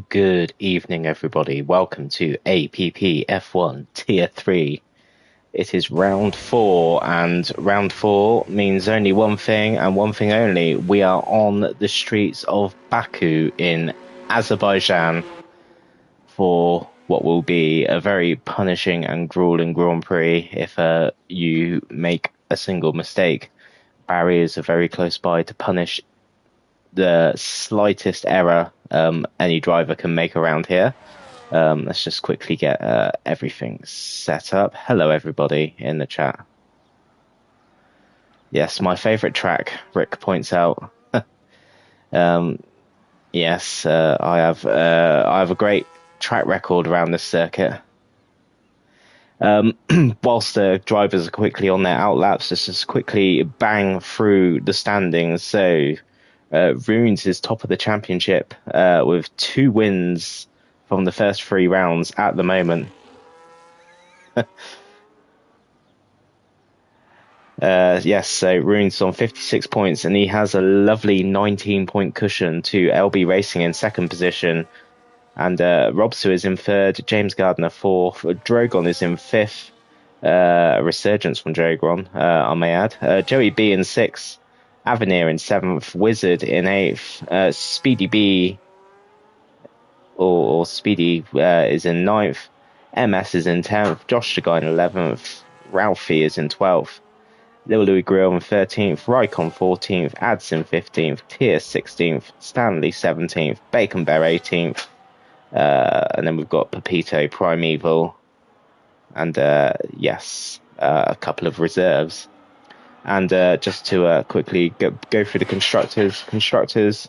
Good evening, everybody. Welcome to APPF1 Tier 3. It is round 4, and round 4 means only one thing and one thing only. We are on the streets of Baku in Azerbaijan for what will be a very punishing and grueling Grand Prix if you make a single mistake. Barriers are very close by to punish the slightest error any driver can make around here. Let's just quickly get everything set up. Hello, everybody in the chat. Yes, my favorite track, Rick points out. Yes, I have a great track record around this circuit. Whilst the drivers are quickly on their outlaps, let's just quickly bang through the standings. So Runes is top of the championship with 2 wins from the first 3 rounds at the moment. Yes, so Runes on 56 points, and he has a lovely 19-point cushion to LB Racing in second position. And Robsu is in third, James Gardner fourth, Drogon is in fifth. A resurgence from Drogon, I may add. Joey B in sixth. Avenir in 7th, Wizard in 8th, Speedy B or Speedy is in 9th, MS is in 10th, Josh the guy in 11th, Ralphie is in 12th, Lil Louis Grill in 13th, Rycon 14th, Ads in 15th, Tier 16th, Stanley 17th, Bacon Bear 18th, and then we've got Pepito, Primeval, and yes, a couple of reserves. And just to quickly go through the constructors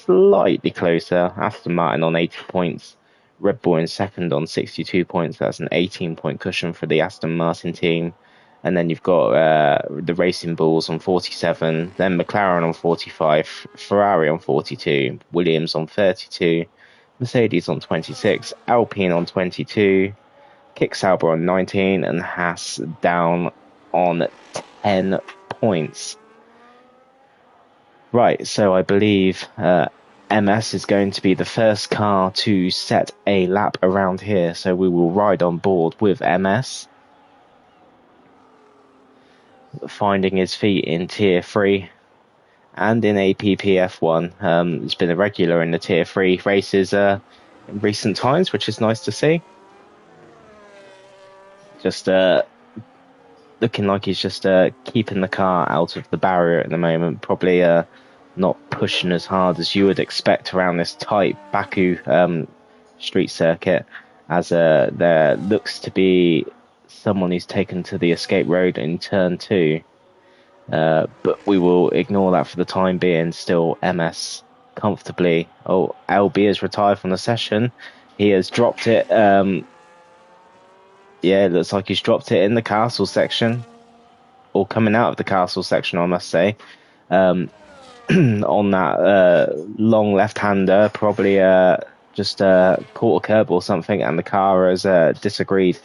slightly closer. Aston Martin on 80 points, Red Bull in second on 62 points. That's an 18-point cushion for the Aston Martin team. And then you've got the Racing Bulls on 47, then McLaren on 45, Ferrari on 42, Williams on 32, Mercedes on 26, Alpine on 22, Kick Sauber on 19, and Haas down on 10 points. Right, so I believe MS is going to be the first car to set a lap around here, so we will ride on board with MS, finding his feet in Tier 3 and in APPF1. He's been a regular in the Tier 3 races in recent times, which is nice to see. Just looking like he's just keeping the car out of the barrier at the moment. Probably not pushing as hard as you would expect around this tight Baku street circuit, as there looks to be someone who's taken to the escape road in turn 2. But we will ignore that for the time being. Still MS comfortably. Oh, LB has retired from the session. He has dropped it. Yeah, it looks like he's dropped it in the castle section, or coming out of the castle section, I must say. On that long left-hander, probably just caught a curb or something, and the car has disagreed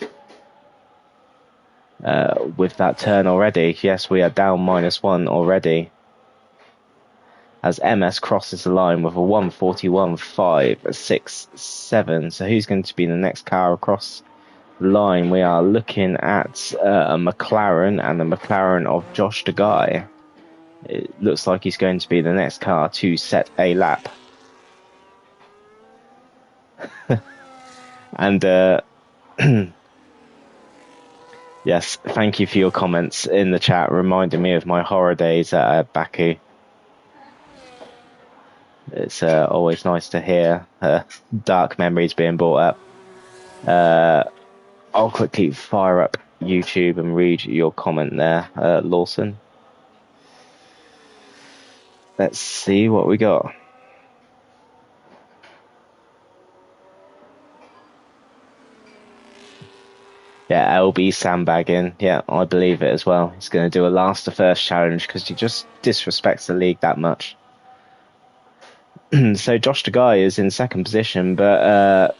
with that turn already. Yes, we are down -1 already, as MS crosses the line with a 1:41.567. So who's going to be the next car across line? We are looking at a McLaren, and the McLaren of Josh the guy. It looks like he's going to be the next car to set a lap. And yes, thank you for your comments in the chat, reminding me of my horror days at Baku. It's always nice to hear dark memories being brought up. I'll quickly fire up YouTube and read your comment there, Lawson. Let's see what we got. Yeah, LB sandbagging. Yeah, I believe it as well. He's going to do a last to first challenge because he just disrespects the league that much. So Josh the guy is in second position, but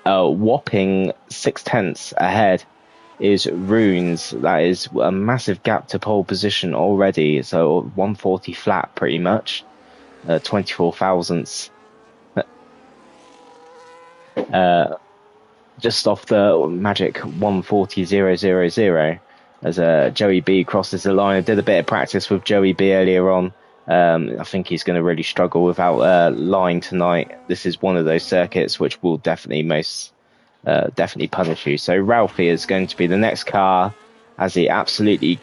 a whopping 6/10 ahead is Runes. That is a massive gap to pole position already. So 140 flat, pretty much. 24 thousandths. just off the magic 140.000 as Joey B crosses the line. I did a bit of practice with Joey B earlier on. I think he's going to really struggle without line tonight. This is one of those circuits which will definitely definitely punish you. So Ralphie is going to be the next car as he absolutely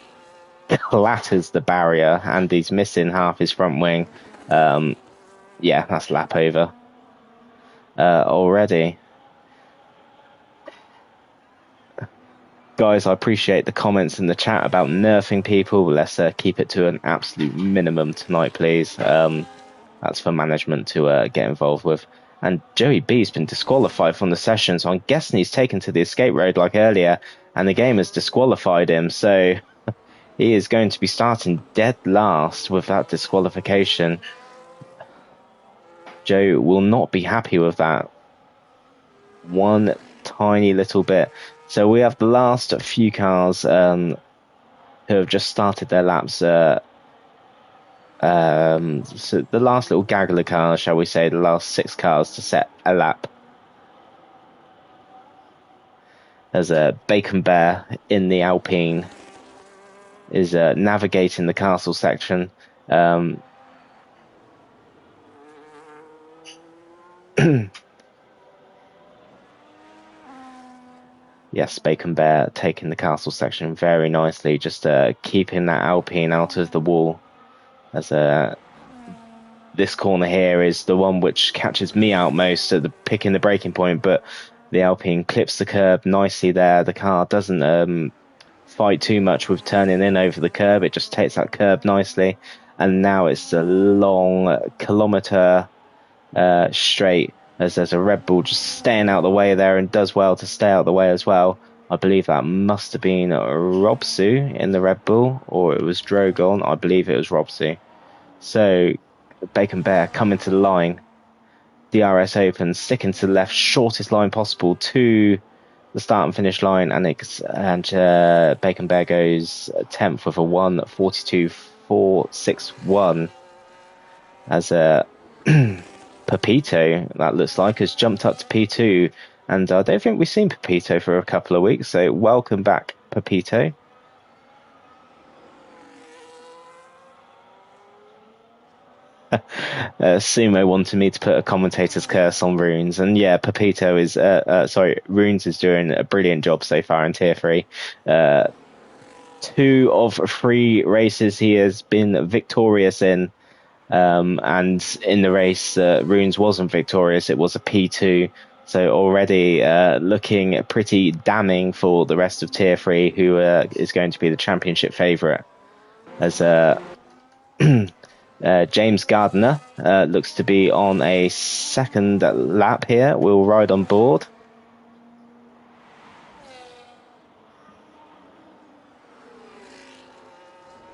clatters the barrier and he's missing half his front wing. Yeah, that's lap over already. Guys, I appreciate the comments in the chat about nerfing people. Let's keep it to an absolute minimum tonight, please. That's for management to get involved with. And Joey B's been disqualified from the session, so I'm guessing he's taken to the escape road like earlier, and the game has disqualified him. So he is going to be starting dead last with that disqualification. Joe will not be happy with that. One tiny little bit. So we have the last few cars who have just started their laps. So the last little gaggle of cars, shall we say, the last 6 cars to set a lap. There's a Bacon Bear in the Alpine is navigating the castle section. Yes, Bacon Bear taking the castle section very nicely, just keeping that Alpine out of the wall. As this corner here is the one which catches me out most at the picking the braking point, but the Alpine clips the curb nicely there. The car doesn't fight too much with turning in over the curb. It just takes that curb nicely, and now it's a long kilometre straight. As there's a Red Bull just staying out of the way there and does well to stay out of the way as well. I believe that must have been Robsu in the Red Bull, or it was Drogon. I believe it was Robsu. So Bacon Bear coming to the line. DRS open, sticking to the left, shortest line possible to the start and finish line, and Bacon Bear goes 10th with a 1:42.461 as Pepito, that looks like, has jumped up to P2, and I don't think we've seen Pepito for a couple of weeks, so welcome back, Pepito. Sumo wanted me to put a commentator's curse on Runes, and yeah, Pepito is Runes is doing a brilliant job so far in Tier 3. 2 of 3 races he has been victorious in. And in the race, Runes wasn't victorious. It was a P2. So already looking pretty damning for the rest of Tier 3, who is going to be the championship favourite. As James Gardner looks to be on a second lap here. We'll ride on board.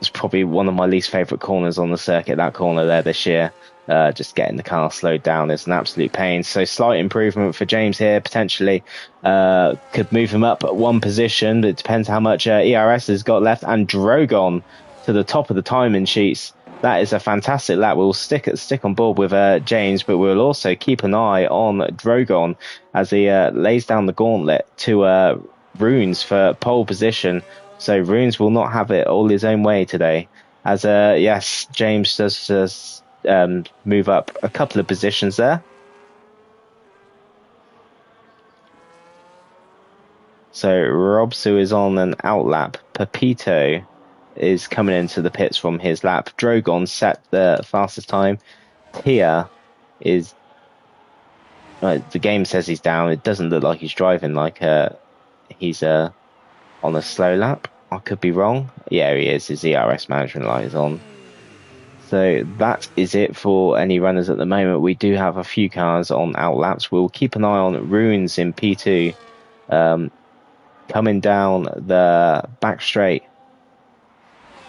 It's probably one of my least favourite corners on the circuit, that corner there this year. Just getting the car slowed down is an absolute pain. So slight improvement for James here, potentially. Could move him up 1 position, but it depends how much ERS has got left. And Drogon to the top of the timing sheets. That is a fantastic lap. We'll stick on board with James, but we'll also keep an eye on Drogon as he lays down the gauntlet to Runes for pole position. So Runes will not have it all his own way today. As yes, James does move up a couple of positions there. So Robsu is on an outlap. Pepito is coming into the pits from his lap. Drogon set the fastest time. Tia is... the game says he's down. It doesn't look like he's driving like he's... on a slow lap. I could be wrong. Yeah, he is. His ERS management light is on. So that is it for any runners at the moment. We do have a few cars on outlaps. We'll keep an eye on Runes in P2. Coming down the back straight.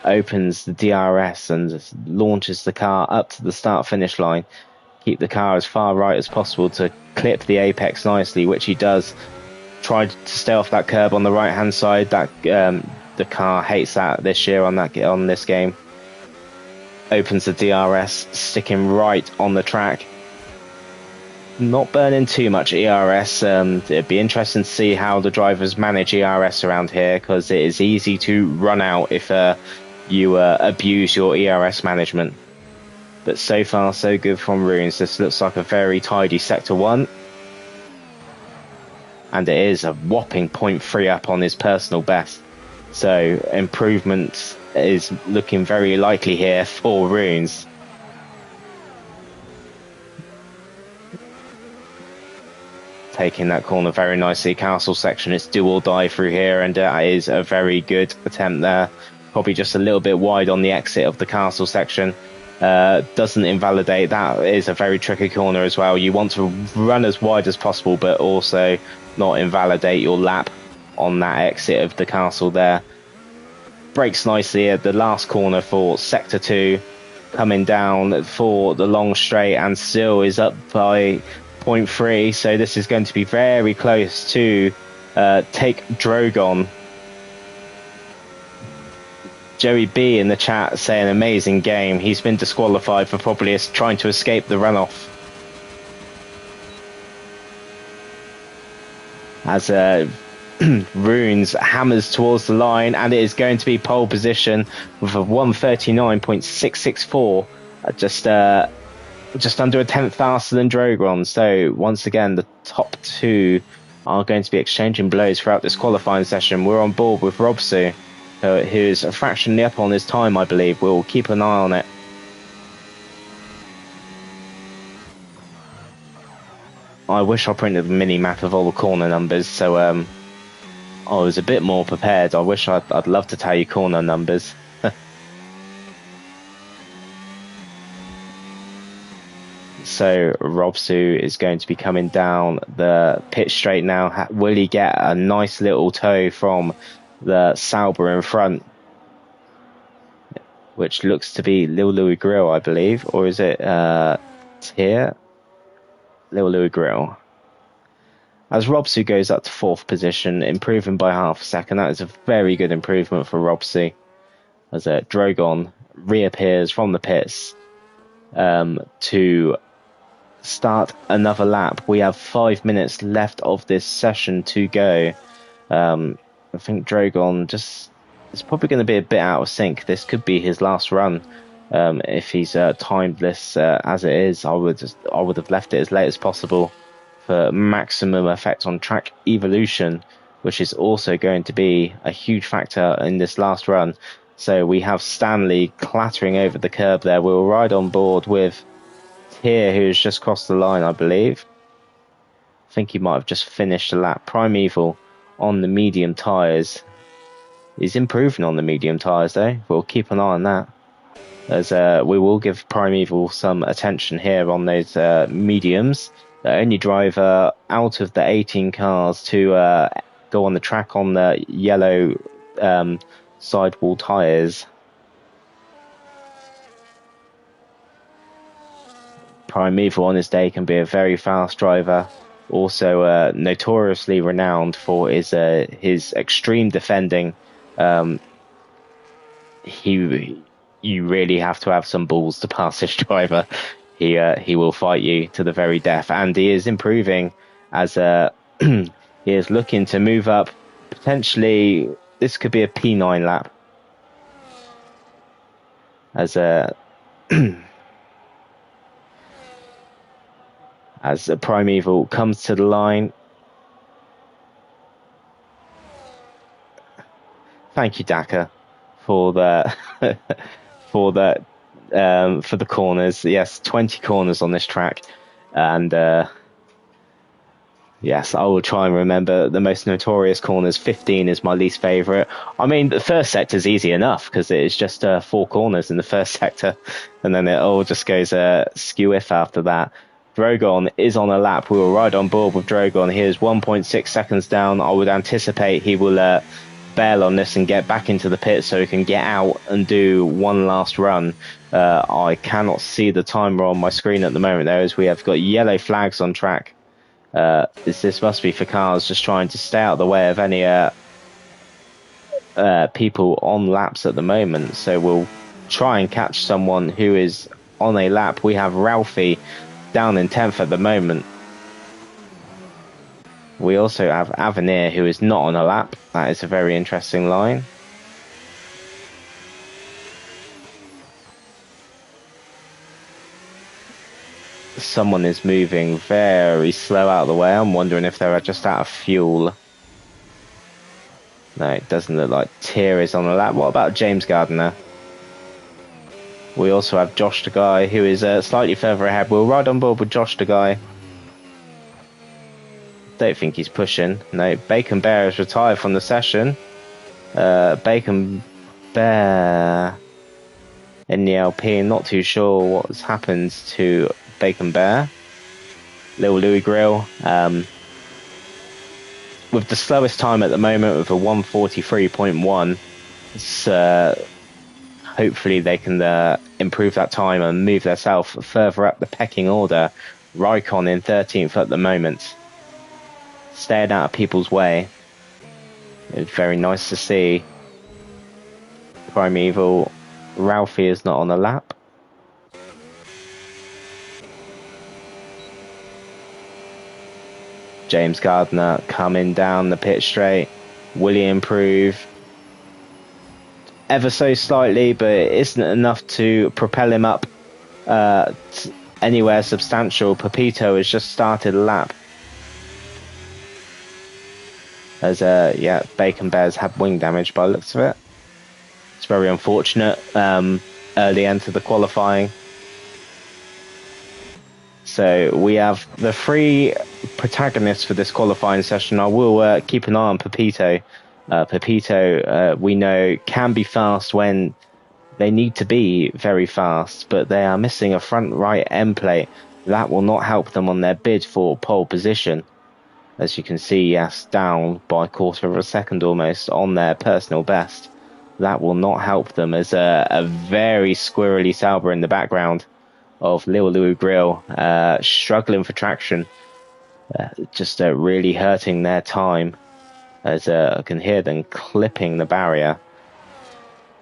Opens the DRS and launches the car up to the start-finish line. Keep the car as far right as possible to clip the apex nicely, which he does. Tried to stay off that curb on the right hand side. That the car hates that this year on this game. Opens the DRS, sticking right on the track. not burning too much ERS. It'd be interesting to see how the drivers manage ERS around here, because it is easy to run out if you abuse your ERS management. But so far, so good from Runes. This looks like a very tidy Sector 1. And it is a whopping 0.3 up on his personal best. So improvement is looking very likely here for Runes. Taking that corner very nicely. Castle section, it's do or die through here, and that is a very good attempt there. Probably just a little bit wide on the exit of the castle section. Doesn't invalidate. That is a very tricky corner as well. You want to run as wide as possible, but also not invalidate your lap on that exit of the castle there. Brakes nicely at the last corner for Sector 2, coming down for the long straight, and still is up by 0.3, so this is going to be very close to take Drogon. Joey B in the chat saying amazing game. He's been disqualified for probably trying to escape the runoff. As Runes hammers towards the line, and it is going to be pole position with a 139.664, just under a tenth faster than Drogon. So once again, the top two are going to be exchanging blows throughout this qualifying session. We're on board with Robsu, who's fractionally up on his time, I believe. We'll keep an eye on it. I wish I printed a mini map of all the corner numbers, so I was a bit more prepared. I wish I'd love to tell you corner numbers. So Robsu is going to be coming down the pit straight now. Will he get a nice little toe from the Sauber in front, which looks to be Lil Louis Grill, I believe, or is it Tier? Lil Louis Grill. As Robsu goes up to 4th position, improving by half a second. That is a very good improvement for Robsu. As Drogon reappears from the pits to start another lap. We have 5 minutes left of this session to go. I think Drogon is probably going to be a bit out of sync. This could be his last run. If he's timed this as it is, I would have left it as late as possible for maximum effect on track evolution, which is also going to be a huge factor in this last run. So we have Stanley clattering over the curb there. We'll ride on board with Tier, who's just crossed the line, I believe. I think he might have just finished a lap. Primeval on the medium tyres. He's improving on the medium tyres though. We'll keep an eye on that, as we will give Primeval some attention here on those mediums. The only driver out of the 18 cars to go on the track on the yellow sidewall tyres. Primeval on his day can be a very fast driver. Also notoriously renowned for his extreme defending. You really have to have some balls to pass this driver. He will fight you to the very death, and he is improving as he is looking to move up. Potentially, this could be a P9 lap. As as Primeval comes to the line. Thank you, Daka, for the for the corners. Yes, 20 corners on this track, and yes, I will try and remember the most notorious corners. 15 is my least favourite. I mean, the first sector is easy enough because it is just 4 corners in the first sector, and then it all just goes skew-if after that. Drogon is on a lap. We will ride on board with Drogon. He is 1.6 seconds down. I would anticipate he will bail on this and get back into the pit so he can get out and do one last run. I cannot see the timer on my screen at the moment though, as we have got yellow flags on track. This must be for cars just trying to stay out of the way of any people on laps at the moment. So we'll try and catch someone who is on a lap. We have Ralphie down in 10th at the moment. We also have Avenir, who is not on a lap. That is a very interesting line. Someone is moving very slow out of the way. I'm wondering if they're just out of fuel. No, it doesn't look like Tier is on the lap. What about James Gardner? We also have Josh the Guy, who is slightly further ahead. We'll ride on board with Josh the Guy. Don't think he's pushing. No, Bacon Bear is retired from the session. Bacon Bear in the LP. Not too sure what's happened to Bacon Bear. Little Louis Grill. With the slowest time at the moment, with a 1:43.1, hopefully they can improve that time and move themselves further up the pecking order. Raikon in 13th at the moment, staying out of people's way. It's very nice to see. Primeval. Ralphie is not on the lap. James Gardner coming down the pit straight. Will he improve? Ever so slightly, but it isn't enough to propel him up anywhere substantial. Pepito has just started a lap. As Bacon Bears had wing damage by the looks of it. It's very unfortunate. Early end to the qualifying. So we have the three protagonists for this qualifying session. I will keep an eye on Pepito. Pepito, we know, can be fast when they need to be very fast, but they are missing a front right end plate. That will not help them on their bid for pole position. As you can see, yes, down by a quarter of a second almost on their personal best. That will not help them, as a very squirrely Sauber in the background of Lil Louis Grill, struggling for traction, just really hurting their time, as I can hear them clipping the barrier.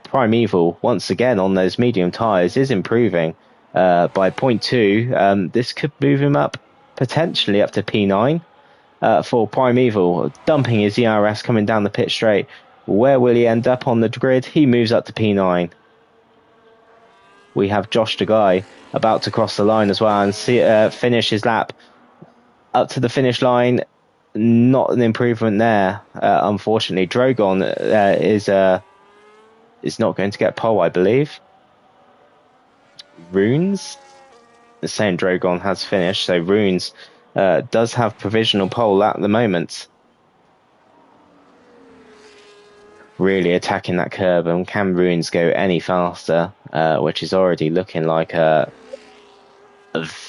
Primeval, once again on those medium tyres, is improving by 0.2. This could move him up, potentially up to P9 for Primeval, dumping his ERS coming down the pit straight. Where will he end up on the grid? He moves up to P9. We have Josh the Guy about to cross the line as well and finish his lap up to the finish line. Not an improvement there, unfortunately. Drogon is not going to get pole, I believe. Runes, the same Drogon has finished, so Runes does have provisional pole at the moment. Really attacking that curb, and can Runes go any faster, which is already looking like a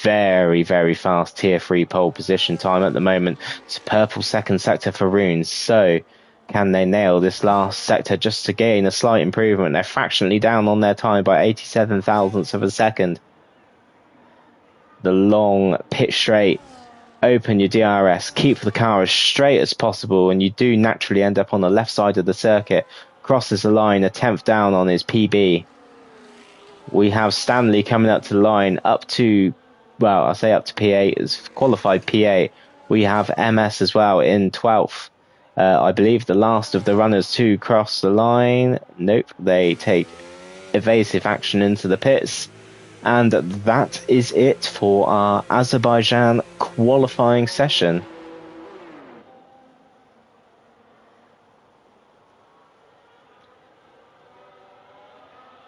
very, very fast tier 3 pole position time at the moment. It's a purple second sector for Runes, so can they nail this last sector just to gain a slight improvement? They're fractionally down on their time by 87 thousandths of a second. The long pit straight, open your DRS, keep the car as straight as possible, and you do naturally end up on the left side of the circuit. Crosses the line, a 10th down on his PB. We have Stanley coming up to the line, up to P8, as qualified P8. We have MS as well in 12th. I believe the last of the runners to cross the line. Nope, they take evasive action into the pits. And that is it for our Azerbaijan qualifying session.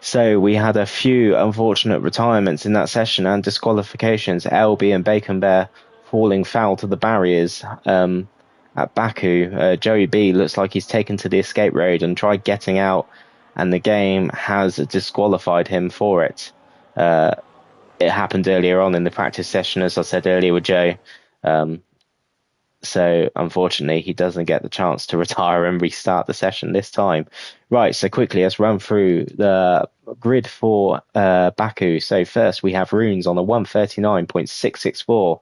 So we had a few unfortunate retirements in that session and disqualifications. LB and Bacon Bear falling foul to the barriers at Baku. Joey B looks like he's taken to the escape road and tried getting out, and the game has disqualified him for it. It happened earlier on in the practice session, as I said earlier with Joe. So unfortunately, he doesn't get the chance to retire and restart the session this time. Right, so quickly, let's run through the grid for Baku. So first, we have Runes on a 139.664.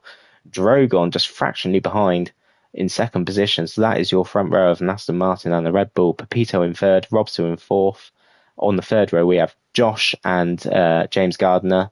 Drogon just fractionally behind in second position. So that is your front row of Aston Martin and the Red Bull. Pepito in third, Robson in fourth. On the third row, we have Josh and James Gardner.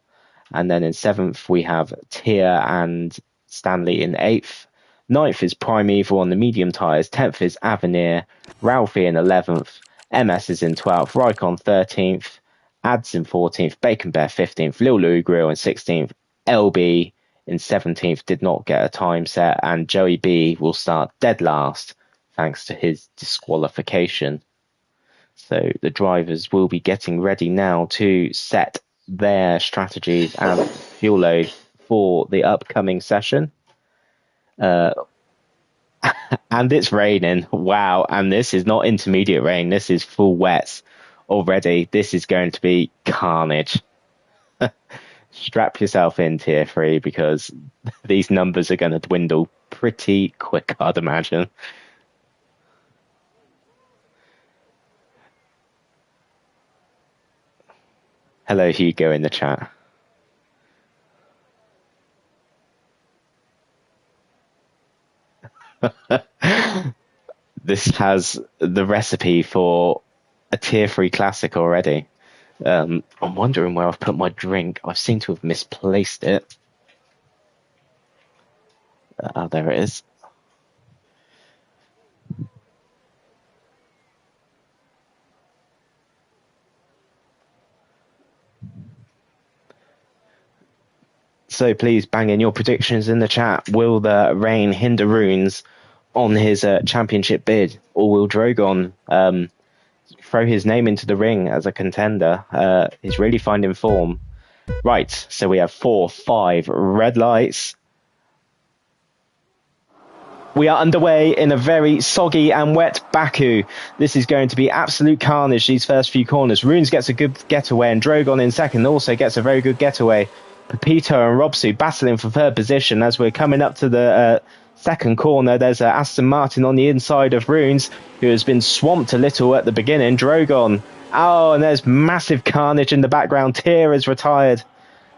And then in seventh, we have Tia and Stanley in eighth. 9th is Primeval on the medium tyres. 10th is Avenir. Ralphie in 11th. MS is in 12th. Raikon 13th. Ads in 14th. Bacon Bear 15th. Lil Louis Grill in 16th. LB in 17th did not get a time set. And Joey B will start dead last thanks to his disqualification. So the drivers will be getting ready now to set their strategies and fuel load for the upcoming session. And it's raining. Wow. And this is not intermediate rain. This is full wets already. This is going to be carnage. Strap yourself in, Tier 3, because these numbers are going to dwindle pretty quick, I'd imagine. Hello, Hugo, in the chat. This has the recipe for a Tier 3 classic already. I'm wondering where I've put my drink. I seem to have misplaced it. There it is. So please bang in your predictions in the chat. Will the rain hinder Runes on his championship bid, or will Drogon throw his name into the ring as a contender? He's really finding form. Right, so we have 4, 5 red lights. We are underway in a very soggy and wet Baku. This is going to be absolute carnage, these first few corners. Runes gets a good getaway, and Drogon in second also gets a very good getaway. Pepito and Robsu battling for third position as we're coming up to the second corner. There's Aston Martin on the inside of Runes, who has been swamped a little at the beginning. Drogon. Oh, and there's massive carnage in the background. Tyr is retired.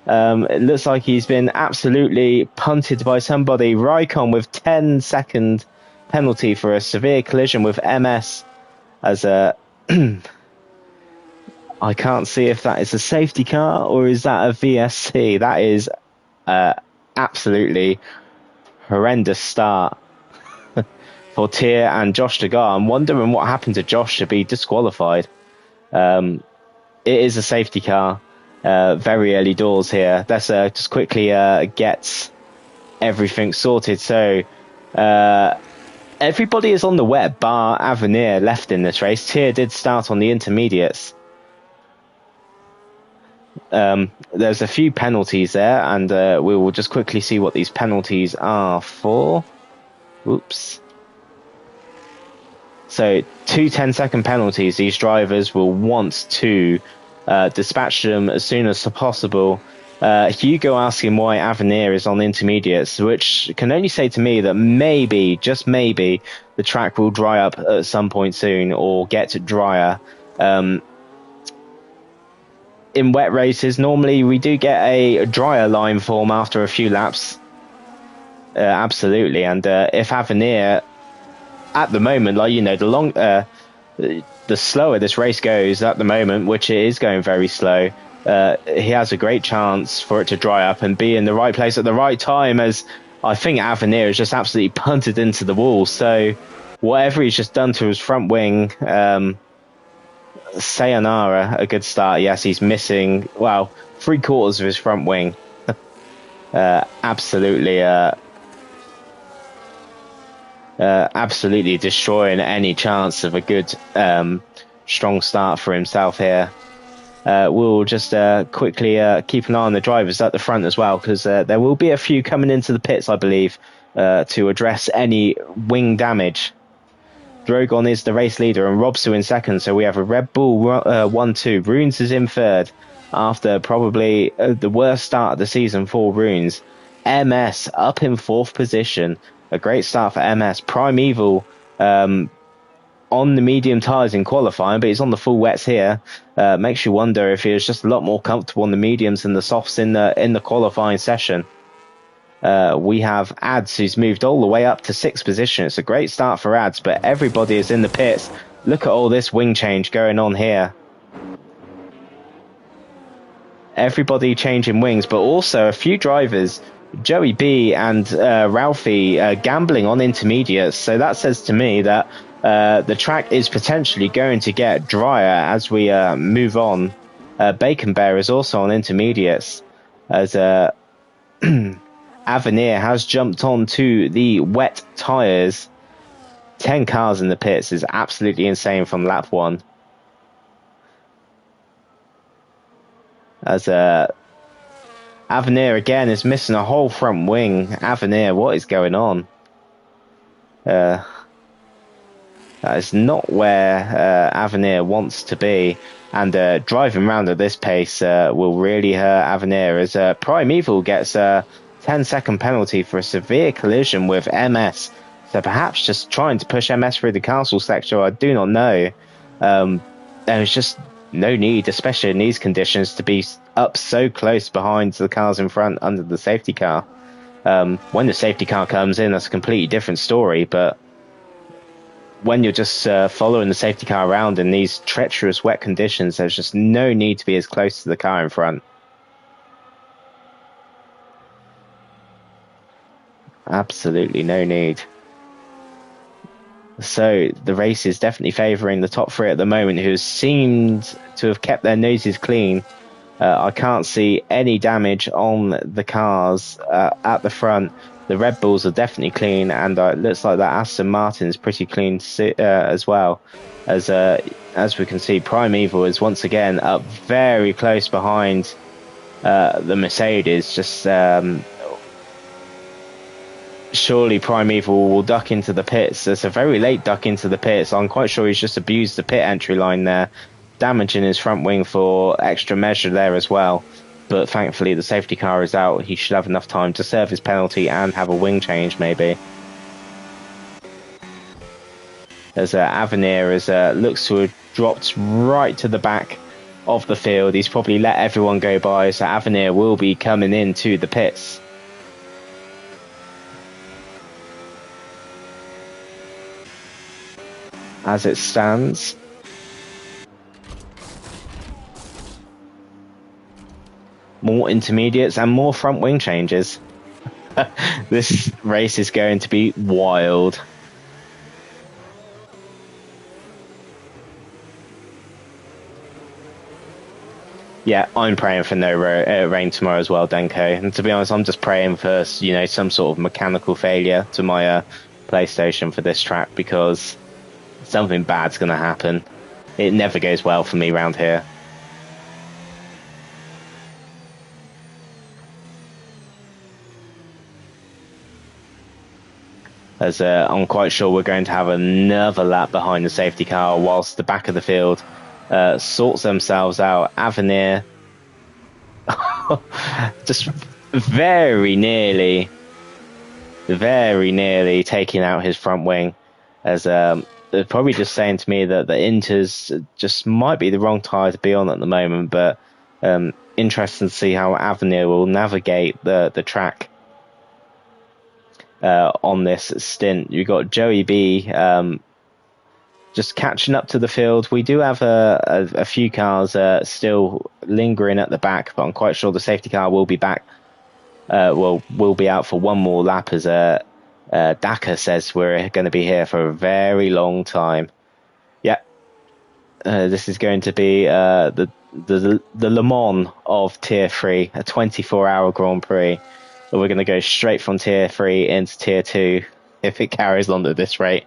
It looks like he's been absolutely punted by somebody. Raikon with 10-second penalty for a severe collision with MS as a... I can't see if that is a safety car or is that a VSC. That is absolutely horrendous start for Tyr and Josh Degar. I'm wondering what happened to Josh to be disqualified. It is a safety car. Very early doors here. Let's just quickly get everything sorted. So everybody is on the wet, bar Avenir left in this race. Tyr did start on the intermediates. There's a few penalties there, and we will just quickly see what these penalties are for. Oops. So 2 10-second penalties. These drivers will want to dispatch them as soon as possible. Hugo asking why Avenir is on intermediates, which can only say to me that maybe, just maybe, the track will dry up at some point soon or get drier. In wet races, normally we do get a drier line form after a few laps. Absolutely, and if Avenir, at the moment, like the slower this race goes at the moment, which it is going very slow, he has a great chance for it to dry up and be in the right place at the right time, as I think Avenir is just absolutely punted into the wall. So whatever he's just done to his front wing, sayonara, a good start. Yes, he's missing, well, 3/4 of his front wing. Absolutely destroying any chance of a good strong start for himself here. We'll just quickly keep an eye on the drivers at the front as well, because there will be a few coming into the pits, I believe, to address any wing damage. Drogon is the race leader and Robsu in second, so we have a Red Bull 1-2. Runes is in third after probably the worst start of the season for Runes. MS up in fourth position. A great start for MS. Primeval on the medium tyres in qualifying, but he's on the full wets here. Makes you wonder if he was just a lot more comfortable on the mediums than the softs in the qualifying session. We have Ads, who's moved all the way up to sixth position. It's a great start for Ads, but everybody is in the pits. Look at all this wing change going on here. Everybody changing wings, but also a few drivers Joey B and Ralphie gambling on intermediates. So that says to me that the track is potentially going to get drier as we move on. Bacon Bear is also on intermediates as Avenir has jumped onto the wet tyres. 10 cars in the pits is absolutely insane from lap 1. As Avenir again is missing a whole front wing. Avenir, what is going on? That is not where Avenir wants to be. And driving around at this pace will really hurt Avenir as Primeval gets a 10-second penalty for a severe collision with MS. So perhaps just trying to push MS through the castle sector, I do not know. There's just no need, especially in these conditions, to be up so close behind the cars in front under the safety car. When the safety car comes in, that's a completely different story, but when you're just following the safety car around in these treacherous wet conditions, there's just no need to be as close to the car in front. Absolutely no need. So the race is definitely favouring the top 3 at the moment, who seemed to have kept their noses clean. I can't see any damage on the cars at the front. The Red Bulls are definitely clean, and it looks like that Aston Martin is pretty clean as well. As we can see, Primeval is once again up very close behind the Mercedes. Just surely Primeval will duck into the pits. It's a very late duck into the pits. I'm quite sure he's just abused the pit entry line there, damaging his front wing for extra measure there as well. But thankfully the safety car is out. He should have enough time to serve his penalty and have a wing change maybe. As Avenir looks to have dropped right to the back of the field. He's probably let everyone go by, so Avenir will be coming into the pits. As it stands, more intermediates and more front wing changes. This race is going to be wild. Yeah, I'm praying for no rain tomorrow as well, Denko. And to be honest, I'm just praying for, you know, some sort of mechanical failure to my PlayStation for this track, because something bad's going to happen. It never goes well for me around here. As I'm quite sure we're going to have another lap behind the safety car whilst the back of the field sorts themselves out. Avenir just very nearly taking out his front wing, as they're probably just saying to me that the Inters just might be the wrong tyre to be on at the moment. But interesting to see how Avenir will navigate the track on this stint. You've got Joey B just catching up to the field. We do have a few cars still lingering at the back, but I'm quite sure the safety car will be back. Will be out for one more lap, as Daka says we're going to be here for a very long time. Yeah, this is going to be the Le Mans of Tier 3, a 24-hour Grand Prix. We're going to go straight from Tier 3 into Tier 2 if it carries on at this rate.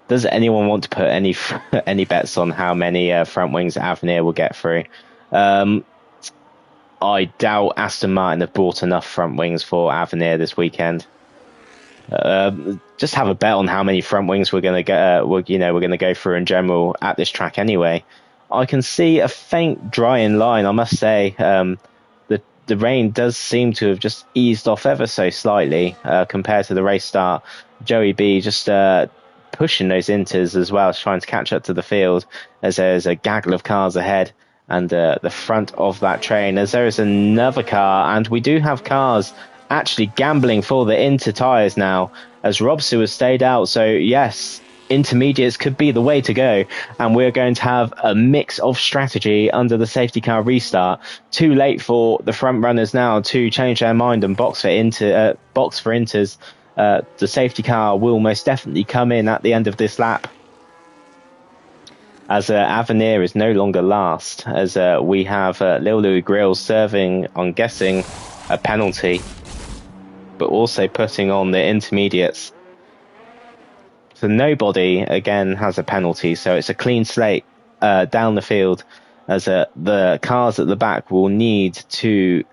Does anyone want to put any bets on how many front wings Avenir will get through? I doubt Aston Martin have bought enough front wings for Avenir this weekend. Just have a bet on how many front wings we're going to get. We're going to go through in general at this track anyway. I can see a faint drying line, I must say. The rain does seem to have just eased off ever so slightly compared to the race start. Joey B just pushing those Inters as well, trying to catch up to the field, as there's a gaggle of cars ahead and the front of that train, as there is another car, and we do have cars actually gambling for the Inter tyres now, as Robsu has stayed out. So yes, intermediates could be the way to go, and we're going to have a mix of strategy under the safety car restart. Too late for the front runners now to change their mind and box for Inters. The safety car will most definitely come in at the end of this lap, as Avenir is no longer last, as we have Lil Louis Grills serving, I'm guessing, a penalty, but also putting on the intermediates. So nobody, again, has a penalty, so it's a clean slate down the field, as the cars at the back will need to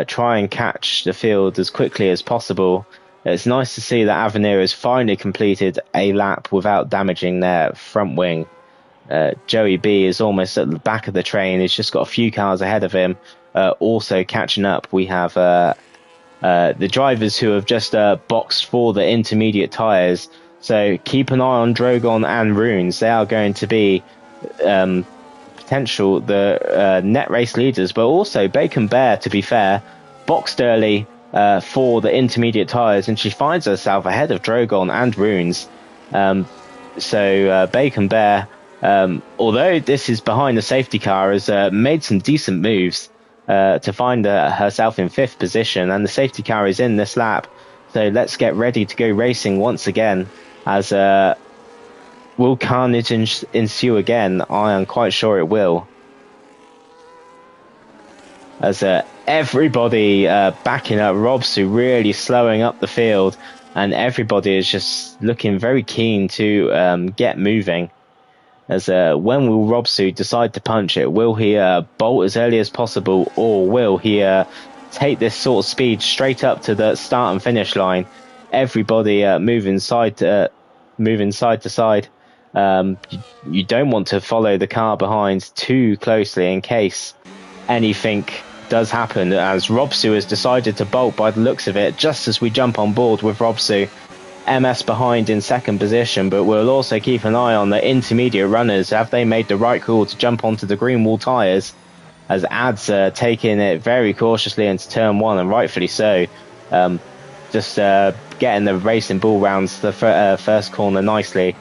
try and catch the field as quickly as possible. It's nice to see that Avenir has finally completed a lap without damaging their front wing. Joey B is almost at the back of the train. He's just got a few cars ahead of him. Also catching up, we have the drivers who have just boxed for the intermediate tyres. So keep an eye on Drogon and Runes. They are going to be the net race leaders, but also Bacon Bear, to be fair, boxed early for the intermediate tyres, and she finds herself ahead of Drogon and Runes. So Bacon Bear, although this is behind the safety car, has made some decent moves to find herself in 5th position, and the safety car is in this lap. So let's get ready to go racing once again, as will carnage ensue again? I am quite sure it will, as everybody backing up Robsu, really slowing up the field, and everybody is just looking very keen to get moving. As when will Robsu decide to punch it? Will he bolt as early as possible, or will he take this sort of speed straight up to the start and finish line? Everybody moving side to side. You don't want to follow the car behind too closely in case anything does happen, as Robsu has decided to bolt by the looks of it just as we jump on board with Robsu. MS behind in 2nd position, but we'll also keep an eye on the intermediate runners. Have they made the right call to jump onto the green wall tyres, as Ads taking it very cautiously into turn 1, and rightfully so. Just getting the racing ball round the first corner nicely.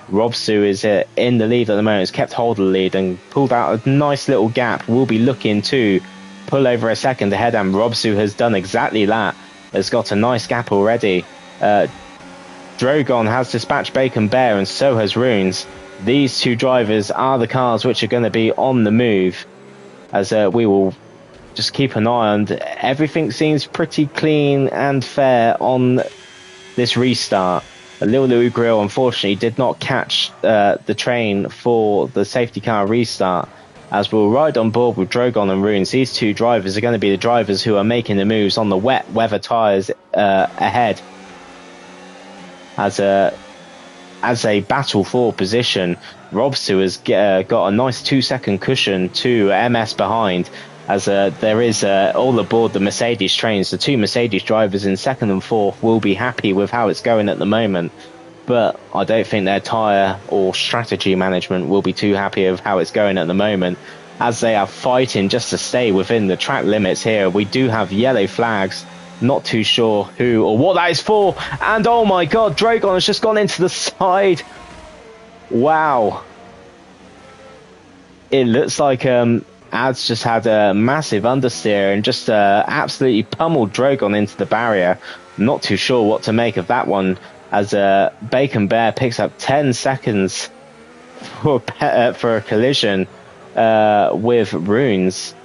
Robsu is in the lead at the moment, has kept hold of the lead and pulled out a nice little gap. We'll be looking to pull over a second ahead, and Robsu has done exactly that. Has got a nice gap already. Drogon has dispatched Bacon Bear, and so has Runes. These two drivers are the cars which are going to be on the move, as we will just keep an eye on. Everything seems pretty clean and fair on this restart. Lil Louis Grill unfortunately did not catch the train for the safety car restart, as we'll ride on board with Drogon and Runes. These two drivers are going to be the drivers who are making the moves on the wet weather tyres ahead. As a battle for position, Robsu has got a nice 2-second cushion to MS behind, as there is all aboard the Mercedes trains. The two Mercedes drivers in 2nd and 4th will be happy with how it's going at the moment, but I don't think their tyre or strategy management will be too happy with how it's going at the moment, as they are fighting just to stay within the track limits here. We do have yellow flags. Not too sure who or what that is for. And oh my god, Drogon has just gone into the side. Wow. It looks like Ads just had a massive understeer and just absolutely pummeled Drogon into the barrier. Not too sure what to make of that one, as Bacon Bear picks up 10 seconds for a collision with Runes.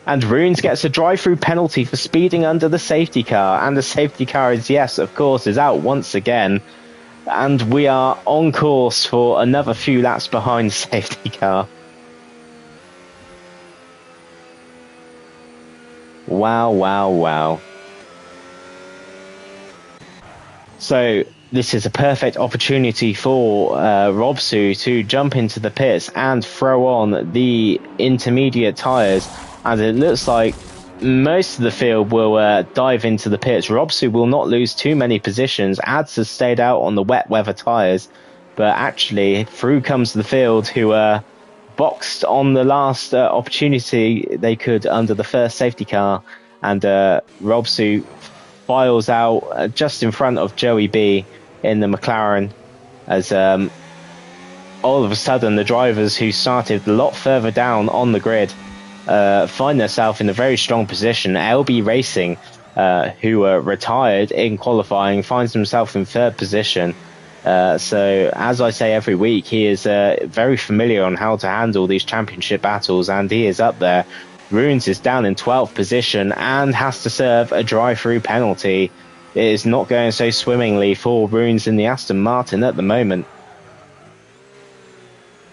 And Runes gets a drive-through penalty for speeding under the safety car. And the safety car is, yes, of course, is out once again. And we are on course for another few laps behind the safety car. Wow, wow, wow. So this is a perfect opportunity for Robsu to jump into the pits and throw on the intermediate tyres, as it looks like most of the field will dive into the pits. Robsu will not lose too many positions. Ads has stayed out on the wet weather tyres, but actually through comes the field, who boxed on the last opportunity they could under the first safety car, and Robsu files out just in front of Joey B in the McLaren. as all of a sudden the drivers who started a lot further down on the grid find themselves in a very strong position. LB Racing, who were retired in qualifying, finds himself in third position. So as I say every week, he is very familiar on how to handle these championship battles, and he is up there. Runes is down in 12th position and has to serve a drive-through penalty. It is not going so swimmingly for Runes in the Aston Martin at the moment.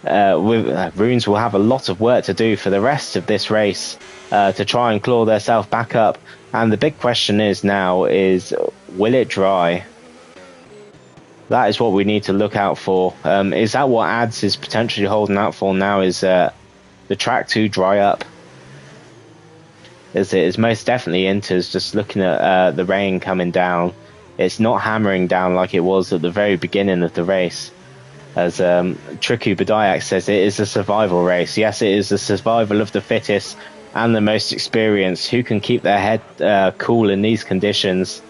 Runes will have a lot of work to do for the rest of this race to try and claw themselves back up. And the big question is now is, will it dry? That is what we need to look out for. Is that what Ads is potentially holding out for now, is the track to dry up? As it is most definitely Inters, just looking at the rain coming down. It's not hammering down like it was at the very beginning of the race. As Triku Badayak says, it is a survival race. Yes, it is a survival of the fittest and the most experienced, who can keep their head cool in these conditions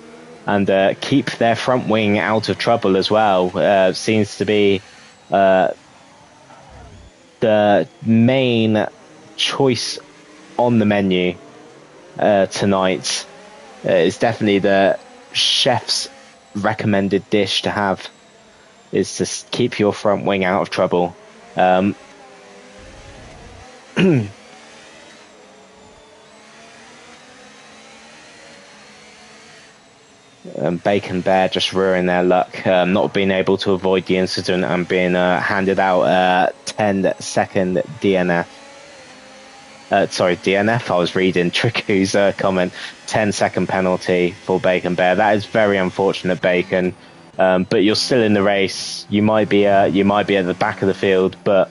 and keep their front wing out of trouble as well. Seems to be the main choice on the menu tonight. It's definitely the chef's recommended dish to have, is to keep your front wing out of trouble. Bacon Bear just ruining their luck, not being able to avoid the incident and being handed out a 10-second DNF. DNF, I was reading Triku's comment. 10-second penalty for Bacon Bear. That is very unfortunate, Bacon. But you're still in the race. You might be at the back of the field, but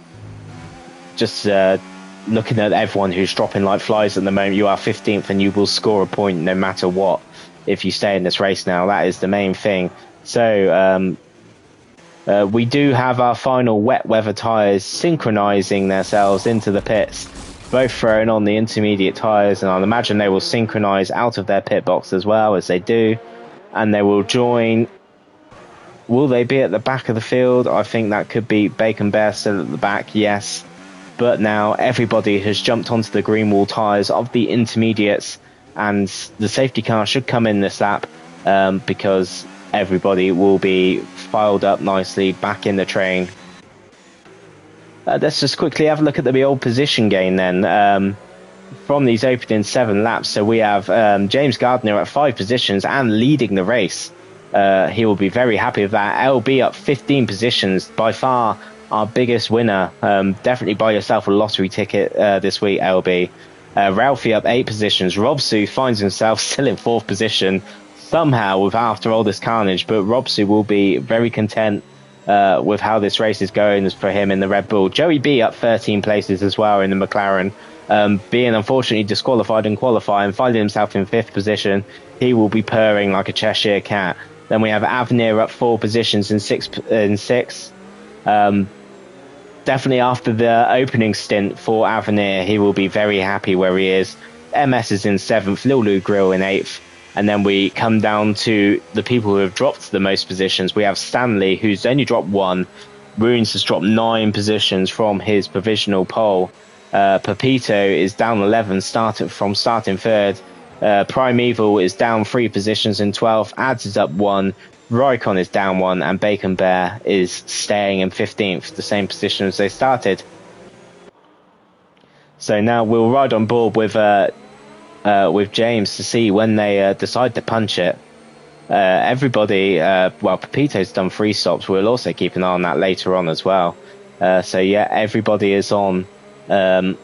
just looking at everyone who's dropping like flies at the moment, you are 15th and you will score a point no matter what if you stay in this race now. That is the main thing. So we do have our final wet weather tyres synchronising themselves into the pits, both throwing on the intermediate tyres, and I'll imagine they will synchronise out of their pit box as well as they do, and they will join. Will they be at the back of the field? I think that could be Bacon Bear still at the back, yes. But now everybody has jumped onto the green wall tyres of the intermediates, and the safety car should come in this lap because everybody will be filed up nicely back in the train. Let's just quickly have a look at the old position gain then from these opening 7 laps. So we have James Gardner at 5 positions and leading the race. He will be very happy with that. LB up 15 positions, by far our biggest winner. Definitely buy yourself a lottery ticket this week, LB. Ralphie up 8 positions. Robsu finds himself still in 4th position somehow after all this carnage, but Robsu will be very content with how this race is going for him in the Red Bull. Joey B up 13 places as well in the McLaren, being unfortunately disqualified in qualifying, finding himself in 5th position. He will be purring like a Cheshire cat. Then we have Avenir up 4 positions in 6th. Definitely after the opening stint for Avenir, he will be very happy where he is. MS is in 7th, Lil Lou Grill in 8th. And then we come down to the people who have dropped the most positions. We have Stanley, who's only dropped 1. Runes has dropped 9 positions from his provisional pole. Pepito is down 11, starting 3rd. Primeval is down 3 positions in 12th. Ads is up 1. Rykon is down 1, and Bacon Bear is staying in 15th, the same position as they started. So now we'll ride on board with James to see when they decide to punch it. Everybody, Pepito's done 3 stops. We'll also keep an eye on that later on as well. So yeah, everybody is on the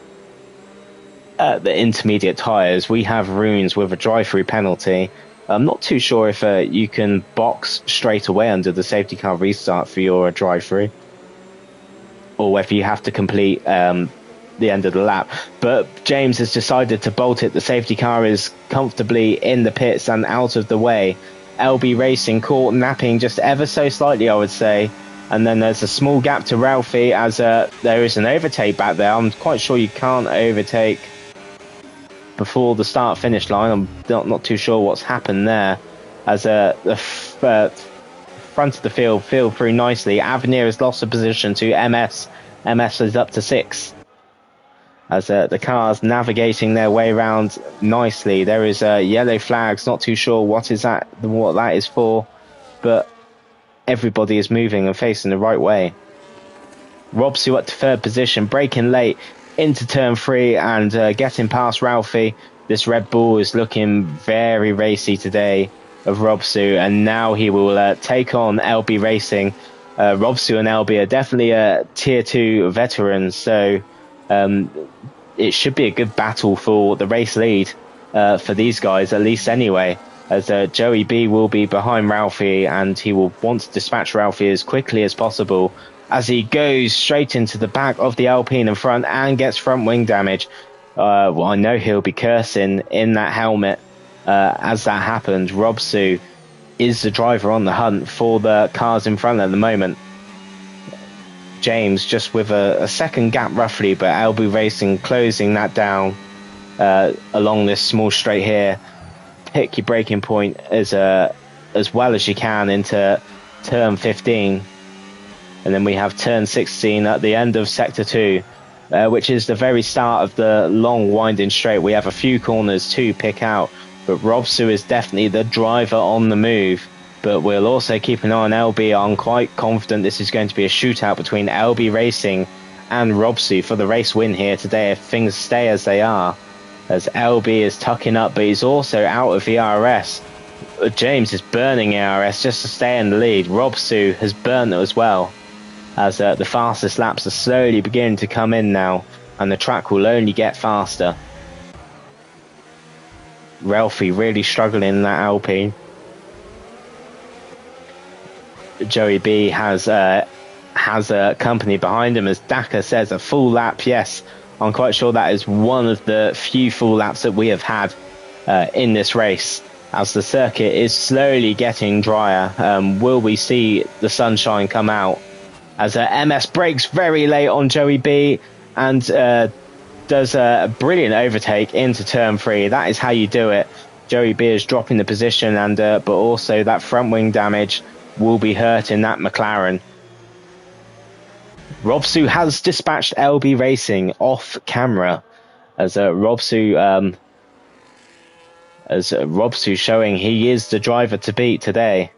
intermediate tyres. We have Runes with a drive-through penalty. I'm not too sure if you can box straight away under the safety car restart for your drive-through, or whether you have to complete the end of the lap. But James has decided to bolt it. The safety car is comfortably in the pits and out of the way. LB Racing caught napping just ever so slightly, I would say. And then there's a small gap to Ralphie as there is an overtake back there. I'm quite sure you can't overtake before the start-finish line. I'm not too sure what's happened there, as the front of the field through nicely. Avenir has lost a position to MS. MS is up to 6. As the cars navigating their way around nicely. There is yellow flags. Not too sure what that is for, but everybody is moving and facing the right way. Robsu up to 3rd position, braking late into turn 3 and getting past Ralphie. This Red Bull is looking very racy today of Robsu, and now he will take on LB Racing. Robsu and LB are definitely tier 2 veterans, so it should be a good battle for the race lead for these guys, at least anyway, as Joey B will be behind Ralphie, and he will want to dispatch Ralphie as quickly as possible as he goes straight into the back of the Alpine in front and gets front wing damage. Well, I know he'll be cursing in that helmet as that happens. Robsu is the driver on the hunt for the cars in front at the moment. James just with a second gap roughly, but LB Racing closing that down along this small straight here. Pick your braking point as well as you can into turn 15. And then we have turn 16 at the end of sector 2, which is the very start of the long winding straight. We have a few corners to pick out, but Robsu is definitely the driver on the move. But we'll also keep an eye on LB. I'm quite confident this is going to be a shootout between LB Racing and Robsu for the race win here today if things stay as they are. As LB is tucking up, but he's also out of ERS. James is burning ERS just to stay in the lead. Robsu has burnt it as well, as the fastest laps are slowly beginning to come in now, and the track will only get faster. Ralphie really struggling in that Alpine. Joey B has a company behind him, as Daka says, a full lap. Yes, I'm quite sure that is one of the few full laps that we have had in this race, as the circuit is slowly getting drier. Will we see the sunshine come out? As MS brakes very late on Joey B and does a brilliant overtake into turn 3. That is how you do it. Joey B is dropping the position, and but also that front wing damage will be hurting that McLaren. Robsu has dispatched LB Racing off camera, as Robsu showing he is the driver to beat today.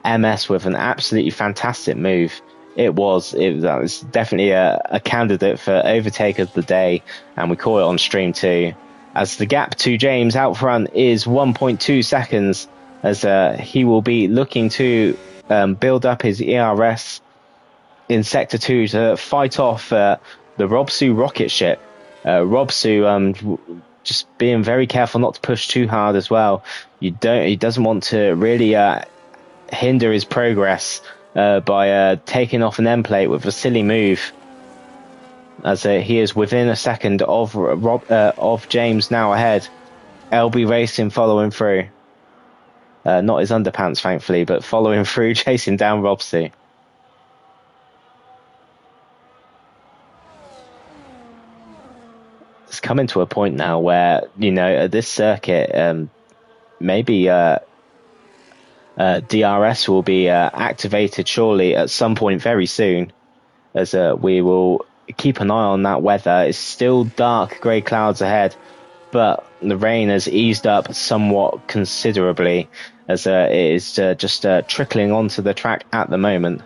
MS with an absolutely fantastic move. It was definitely a candidate for overtake of the day, and we call it on stream too, as the gap to James out front is 1.2 seconds, as he will be looking to build up his ERS in sector 2 to fight off the Robsu rocket ship. Robsu just being very careful not to push too hard as well. He doesn't want to really hinder his progress by taking off an end plate with a silly move, as he is within a second of James now ahead. LB Racing following through, not his underpants thankfully, but following through, chasing down Robsu. It's coming to a point now where, you know, at this circuit, maybe DRS will be activated surely at some point very soon, as we will keep an eye on that weather. It's still dark grey clouds ahead, but the rain has eased up somewhat considerably, as it is just trickling onto the track at the moment.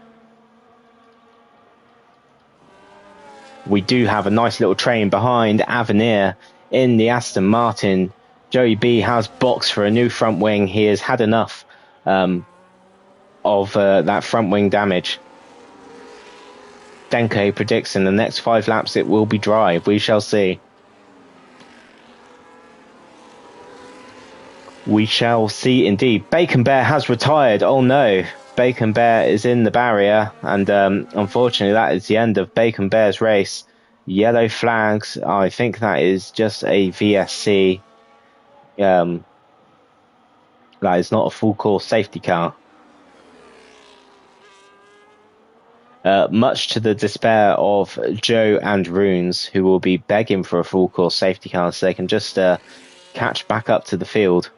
We do have a nice little train behind Avenir in the Aston Martin. Joey B has boxed for a new front wing. He has had enough of that front wing damage. Denko predicts in the next 5 laps it will be dry. We shall see. We shall see indeed. Bacon Bear has retired. Oh no. Bacon Bear is in the barrier, and unfortunately that is the end of Bacon Bear's race. Yellow flags. I think that is just a VSC. That is not a full course safety car. Much to the despair of Joe and Runes, who will be begging for a full course safety car so they can just catch back up to the field.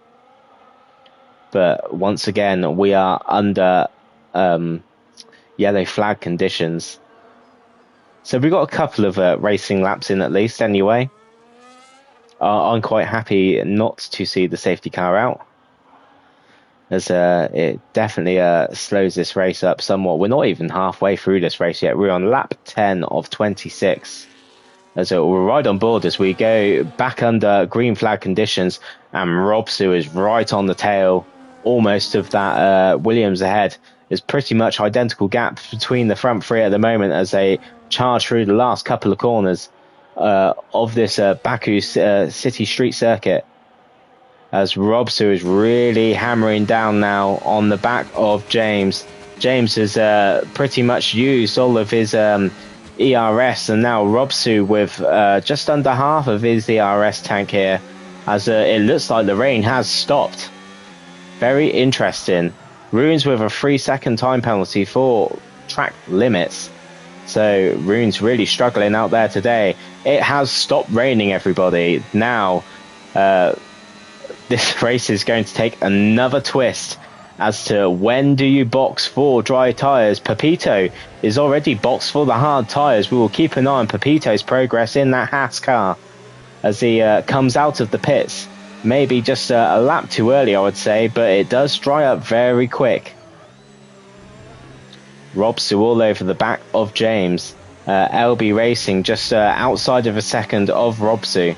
But once again, we are under yellow flag conditions. So we've got a couple of racing laps in at least anyway. I'm quite happy not to see the safety car out, as it definitely slows this race up somewhat. We're not even halfway through this race yet. We're on lap 10 of 26. So we're right on board as we go back under green flag conditions, and Robsu is right on the tail, almost of that Williams ahead. There's pretty much identical gaps between the front three at the moment as they charge through the last couple of corners of this Baku city street circuit, as Robsu is really hammering down now on the back of James. James has pretty much used all of his ERS, and now Robsu with just under half of his ERS tank here, as it looks like the rain has stopped. Very interesting. Runes with a 3-second time penalty for track limits. So Rune's really struggling out there today. It has stopped raining, everybody. Now this race is going to take another twist as to when do you box for dry tyres. Pepito is already boxed for the hard tyres. We will keep an eye on Pepito's progress in that Haas car as he comes out of the pits. Maybe just a lap too early, I would say, but it does dry up very quick. Robsu all over the back of James. LB Racing just outside of a second of Robsu.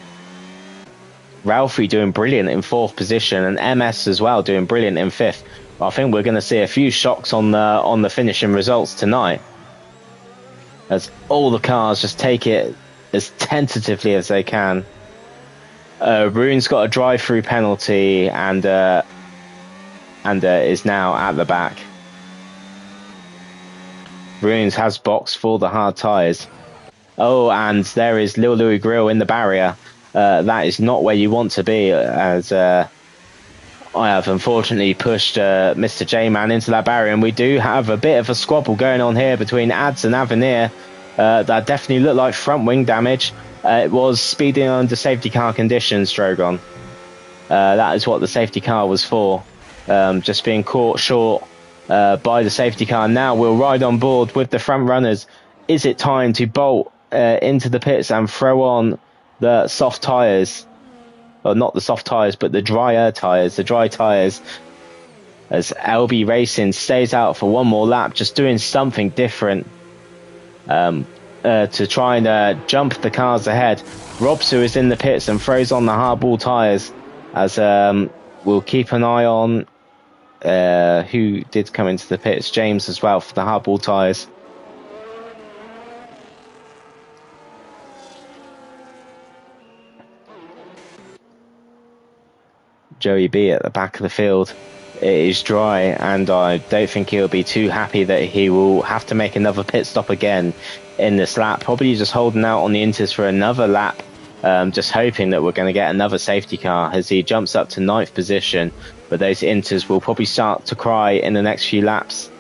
Ralphie doing brilliant in 4th position, and MS as well doing brilliant in 5th. I think we're going to see a few shocks on the finishing results tonight, as all the cars just take it as tentatively as they can. Rune's got a drive-through penalty and is now at the back. Runes has boxed for the hard tyres. Oh, and there is Lil Louis Grill in the barrier. That is not where you want to be, as I have unfortunately pushed Mr. J-Man into that barrier, and we do have a bit of a squabble going on here between Ads and Avenir. That definitely looked like front wing damage. It was speeding under safety car conditions, Drogon. That is what the safety car was for. Just being caught short by the safety car. Now we'll ride on board with the front runners. Is it time to bolt into the pits and throw on the soft tyres? Well, not the soft tyres, but the dry tyres, as LB Racing stays out for one more lap, just doing something different to try and jump the cars ahead. Robsu is in the pits and throws on the hardball tyres, as we'll keep an eye on who did come into the pits. James as well for the hardball tyres. Joey B at the back of the field. It is dry, and I don't think he'll be too happy that he will have to make another pit stop again in this lap. Probably just holding out on the Inters for another lap, just hoping that we're going to get another safety car as he jumps up to 9th position. But those Inters will probably start to cry in the next few laps,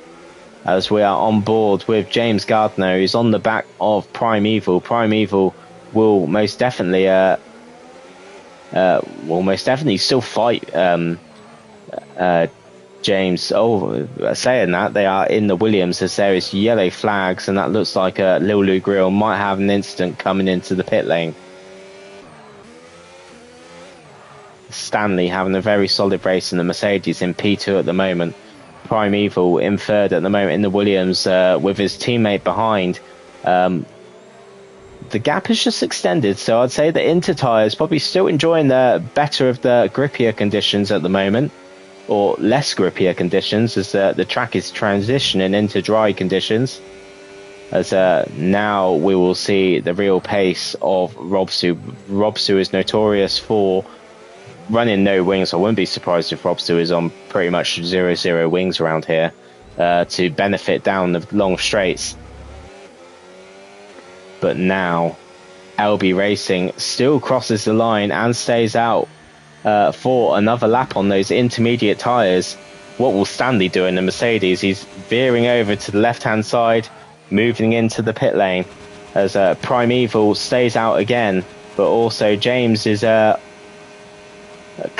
as we are on board with James Gardner, who's on the back of Prime Evil. Prime Evil will most definitely still fight James. Saying that, they are in the Williams as there is yellow flags, and that looks like Lil Lou Grill might have an incident coming into the pit lane. Stanley having a very solid race in the Mercedes in P2 at the moment. Prime Evil in 3rd at the moment in the Williams with his teammate behind. The gap is just extended, so I'd say the Inter tyres probably still enjoying the better of the grippier conditions at the moment, or less grippier conditions, as the track is transitioning into dry conditions. As now we will see the real pace of Robsu. Robsu is notorious for running no wings. I wouldn't be surprised if Robsu is on pretty much 0-0 wings around here to benefit down the long straights. But now LB Racing still crosses the line and stays out for another lap on those intermediate tyres. What will Stanley do in the Mercedes? He's veering over to the left-hand side, moving into the pit lane, as Prime Evil stays out again. But also James is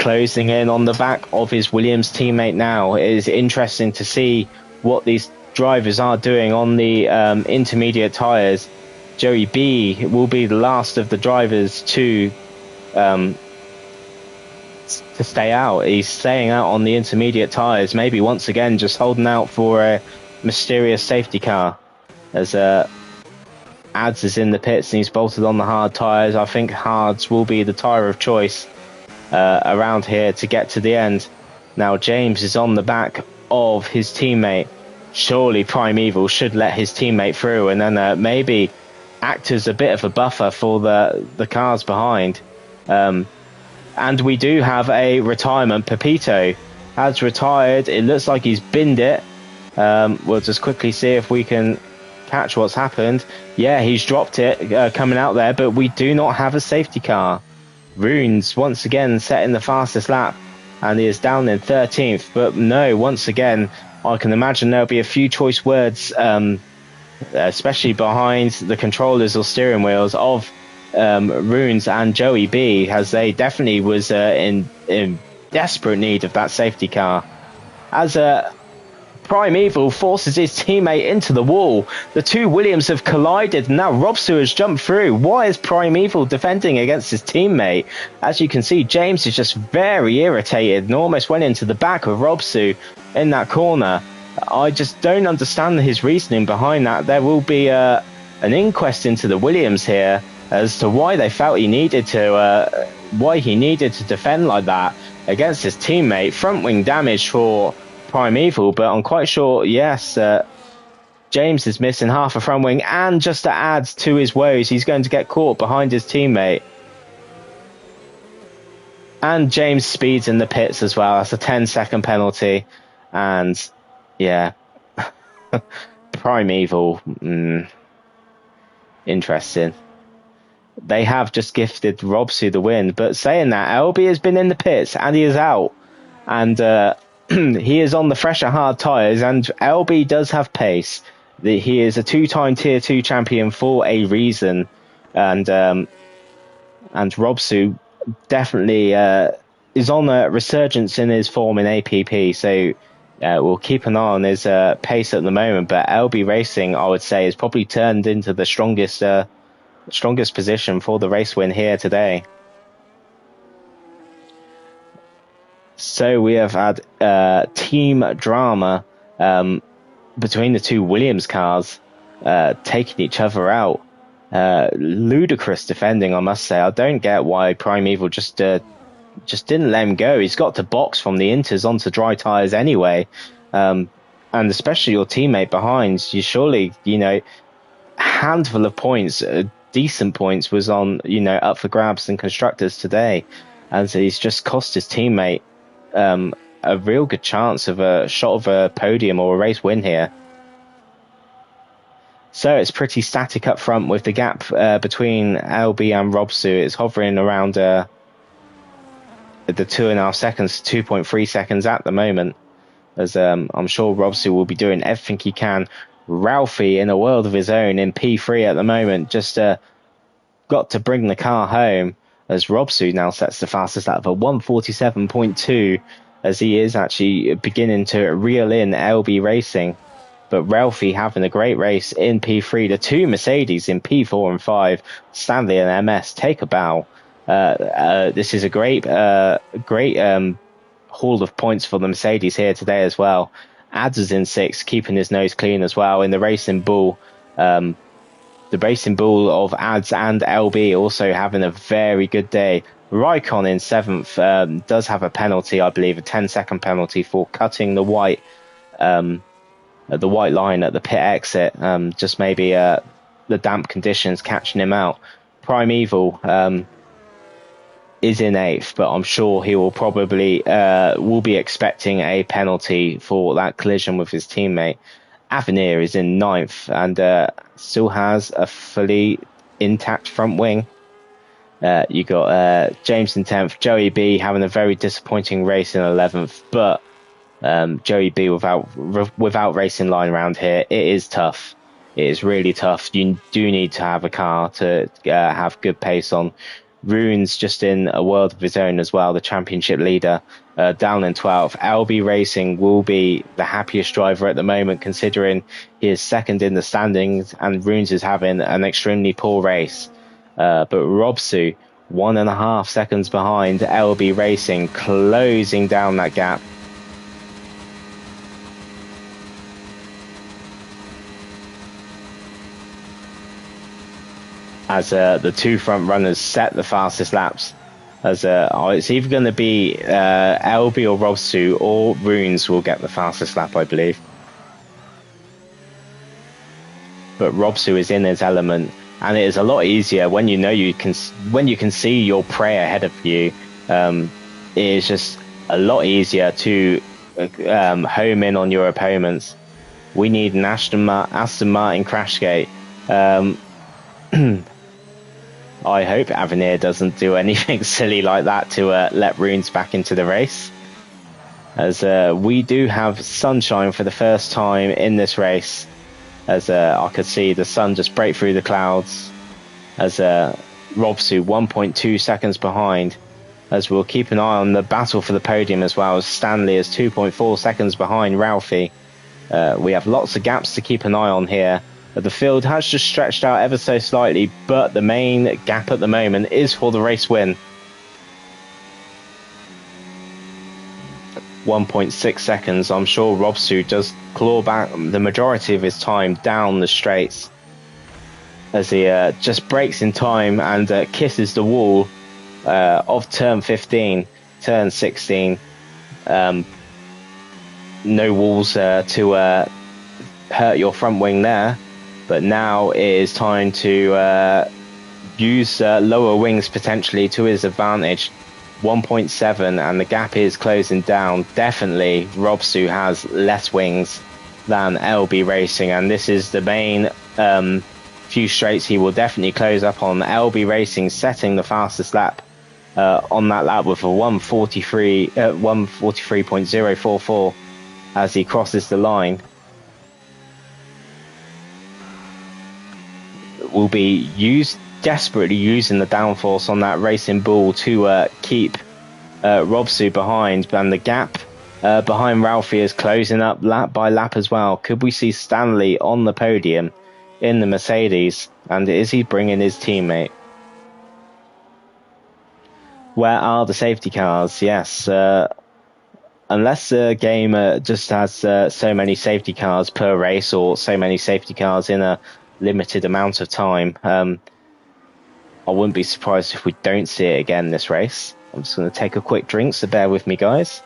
closing in on the back of his Williams teammate now. It is interesting to see what these drivers are doing on the intermediate tyres. Joey B will be the last of the drivers to stay out. He's staying out on the intermediate tyres, maybe once again just holding out for a mysterious safety car, as Ads is in the pits and he's bolted on the hard tyres. I think hards will be the tyre of choice around here to get to the end. Now James is on the back of his teammate. Surely Primeval should let his teammate through and then maybe act as a bit of a buffer for the cars behind. And we do have a retirement. Pepito has retired. It looks like he's binned it. We'll just quickly see if we can catch what's happened. Yeah, he's dropped it coming out there, but we do not have a safety car. Runes once again setting the fastest lap, and he is down in 13th. But no, once again, I can imagine there'll be a few choice words, especially behind the controllers or steering wheels of Runes and Joey B, as they definitely was in desperate need of that safety car. As Primeval forces his teammate into the wall. The two Williams have collided. Now Robsu has jumped through. Why is Primeval defending against his teammate? As you can see, James is just very irritated and almost went into the back of Robsu in that corner. I just don't understand his reasoning behind that. There will be an inquest into the Williams here as to why they felt he needed to defend like that against his teammate. Front wing damage for Primeval, but I'm quite sure, yes, James is missing half a front wing, and just to add to his woes, he's going to get caught behind his teammate. And James speeds in the pits as well. That's a 10-second penalty. And yeah, Primeval, interesting. They have just gifted Robsu the win, but saying that, LB has been in the pits and he is out. And he is on the fresher hard tyres, and LB does have pace. He is a two-time Tier 2 champion for a reason, and Robsu definitely is on a resurgence in his form in APP, so we'll keep an eye on his pace at the moment. But LB Racing, I would say, is probably turned into the strongest position for the race win here today. So we have had team drama between the two Williams cars taking each other out. Ludicrous defending, I must say. I don't get why Primeval just didn't let him go. He's got to box from the inters onto dry tyres anyway. And especially your teammate behind, you surely, a handful of points, decent points was on, up for grabs in constructors today. And so he's just cost his teammate a real good chance of a shot of a podium or a race win here. So it's pretty static up front with the gap between LB and Robsu. It's hovering around the 2.5 seconds, 2.3 seconds at the moment, as I'm sure Robsu will be doing everything he can. Ralphie in a world of his own in P3 at the moment, just got to bring the car home, as Robsu now sets the fastest lap of 1:47.2, as he is actually beginning to reel in LB Racing. But Ralphie having a great race in P3. The two Mercedes in P4 and 5, Stanley and MS, take a bow. This is a great haul of points for the Mercedes here today as well. Ads is in 6th, keeping his nose clean as well. In the Racing Bull, the Racing Bull of Ads and LB also having a very good day. Raikon in 7th does have a penalty, I believe, a 10-second penalty for cutting the white line at the pit exit. Just maybe the damp conditions catching him out. Primeval is in 8th, but I'm sure he will probably will be expecting a penalty for that collision with his teammate. Avenir is in 9th and still has a fully intact front wing. You got James in 10th, Joey B having a very disappointing race in 11th, but Joey B without racing line around here, it is tough. It is really tough. You do need to have a car to have good pace on. Rune's just in a world of his own as well, the championship leader, down in 12th. LB Racing will be the happiest driver at the moment, considering he is second in the standings and Runes is having an extremely poor race. But Robsu, 1.5 seconds behind LB Racing, closing down that gap. As the two front runners set the fastest laps. As it's either going to be LB or Robsu, or Runes will get the fastest lap, I believe. But Robsu is in his element, and it is a lot easier when you know when you can see your prey ahead of you. It is just a lot easier to home in on your opponents. We need an Aston Martin crash gate. I hope Avenir doesn't do anything silly like that to let Runes back into the race. As we do have sunshine for the first time in this race. As I could see the sun just break through the clouds. As Robsu 1.2 seconds behind. As we'll keep an eye on the battle for the podium as well. As Stanley is 2.4 seconds behind Ralphie. We have lots of gaps to keep an eye on here. The field has just stretched out ever so slightly, but the main gap at the moment is for the race win. 1.6 seconds. I'm sure Robsu does claw back the majority of his time down the straights as he just breaks in time and kisses the wall of turn 15, turn 16. No walls to hurt your front wing there. But now it is time to use lower wings potentially to his advantage. 1.7 and the gap is closing down. Definitely Robsu has less wings than LB Racing, and this is the main few straights he will definitely close up on. LB Racing setting the fastest lap on that lap with a 143.044 as he crosses the line. Will be desperately using the downforce on that racing bull to keep Robsu behind, and the gap behind Ralphie is closing up lap by lap as well. Could we see Stanley on the podium in the Mercedes, and is he bringing his teammate? Where are the safety cars? Yes, unless the game just has so many safety cars per race, or so many safety cars in a limited amount of time, I wouldn't be surprised if we don't see it again this race. I'm just going to take a quick drink, so bear with me, guys.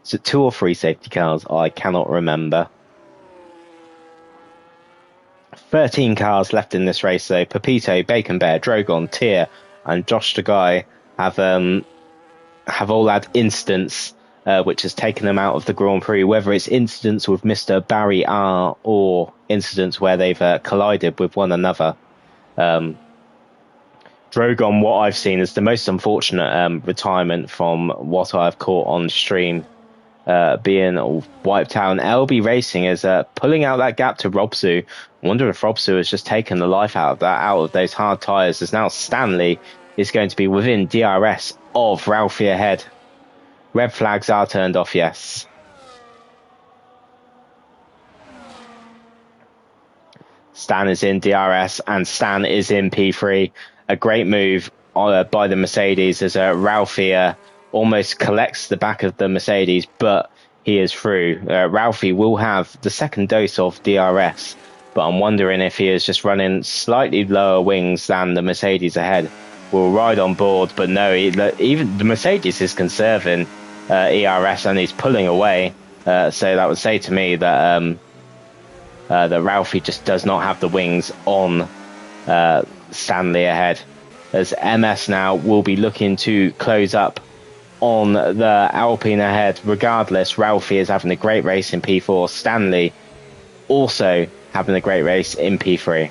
So 2 or 3 safety cars, I cannot remember. 13 cars left in this race though. Pepito, Bacon Bear, Drogon, Tyr and Josh the Guy have all had incidents which has taken them out of the Grand Prix, whether it's incidents with Mr. Barry R or incidents where they've collided with one another. Drogon, what I've seen, is the most unfortunate retirement from what I've caught on stream, being wiped out. And LB Racing is pulling out that gap to Robsu. I wonder if Robsu has just taken the life out of those hard tyres, as now Stanley is going to be within DRS of Ralphie ahead. Red flags are turned off, yes. Stan is in DRS and Stan is in P3. A great move by the Mercedes as Ralphie almost collects the back of the Mercedes, but he is through. Ralphie will have the second dose of DRS, but I'm wondering if he is just running slightly lower wings than the Mercedes ahead. Will ride on board, but no, even the Mercedes is conserving ERS and he's pulling away. So that would say to me that that Ralphie just does not have the wings on Stanley ahead. As MS now will be looking to close up on the Alpine ahead. Regardless, Ralphie is having a great race in P4. Stanley also having a great race in P3.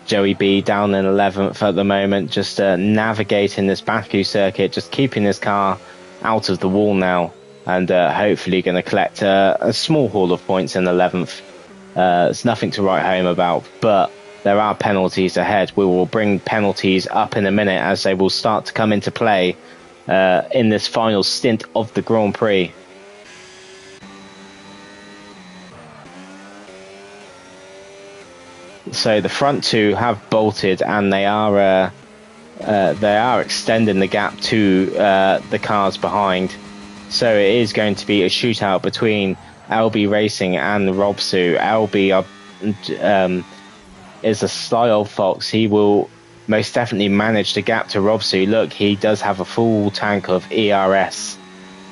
Joey B down in 11th at the moment, just navigating this Baku circuit, just keeping his car out of the wall now, and hopefully going to collect a small haul of points in 11th. It's nothing to write home about, but there are penalties ahead. We will bring penalties up in a minute as they will start to come into play in this final stint of the Grand Prix. So the front two have bolted, and they are extending the gap to the cars behind. So it is going to be a shootout between LB Racing and Robsu. LB is a sly old fox. He will most definitely manage the gap to Robsu. Look, he does have a full tank of ERS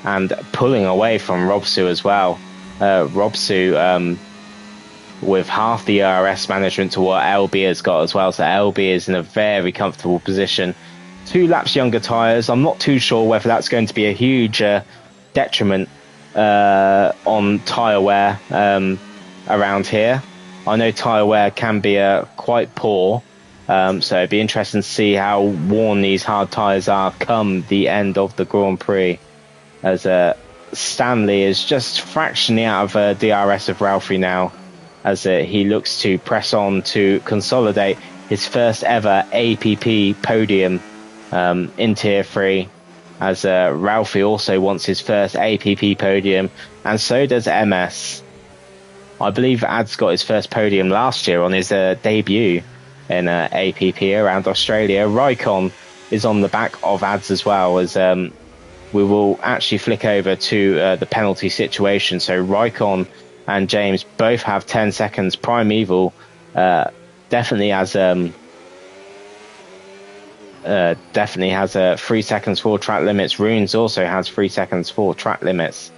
and pulling away from Robsu as well. Robsu with half the ERS management to what LB has got as well. So LB is in a very comfortable position. 2 laps younger tyres. I'm not too sure whether that's going to be a huge detriment on tyre wear around here. I know tyre wear can be quite poor, so it'd be interesting to see how worn these hard tyres are come the end of the Grand Prix, as Stanley is just fractionally out of DRS of Ralphie now, as he looks to press on to consolidate his first ever APP podium in Tier 3, as Ralphie also wants his first APP podium, and so does MS. I believe Ad's got his first podium last year on his debut in APP around Australia. Raikon is on the back of Ads as well, as we will actually flick over to the penalty situation. So Raikon and James both have 10 seconds. Primeval definitely has 3 seconds for track limits. Runes also has 3 seconds for track limits.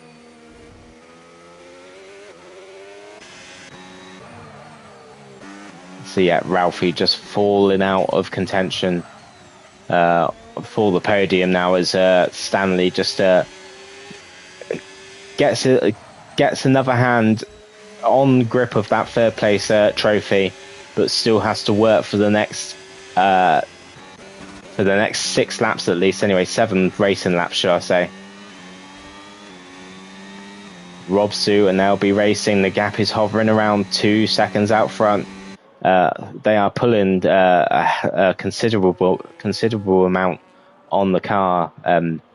So yeah, Ralphie just falling out of contention for the podium now, as Stanley just gets another hand on grip of that third place trophy, but still has to work for the next 6 laps at least. Anyway, 7 racing laps, should I say. Robsu and LB Racing, the gap is hovering around 2 seconds out front. They are pulling a considerable amount on the car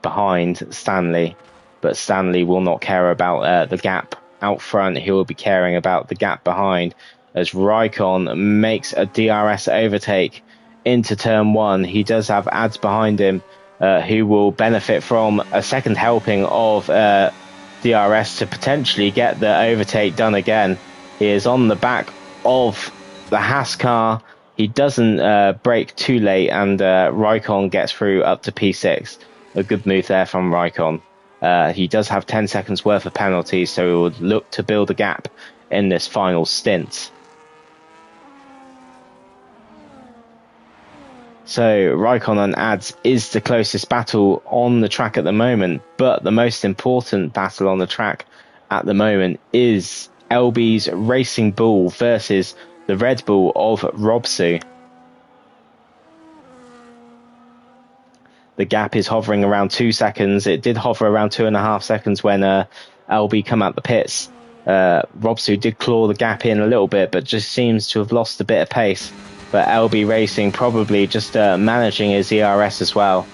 behind Stanley, but Stanley will not care about the gap out front. He will be caring about the gap behind, as Raikon makes a DRS overtake into turn 1. He does have Ads behind him, who will benefit from a second helping of DRS to potentially get the overtake done again. He is on the back of the Haas car. He doesn't brake too late, and Raikon gets through up to P6. A good move there from Raikon. He does have 10 seconds worth of penalties, so he would look to build a gap in this final stint. So Raikon and Ads is the closest battle on the track at the moment, but the most important battle on the track at the moment is LB's Racing Bull versus the Red Bull of Robsu. The gap is hovering around 2 seconds. It did hover around 2.5 seconds when LB come out the pits. Robsu did claw the gap in a little bit, but just seems to have lost a bit of pace. But LB Racing probably just managing his ERS as well.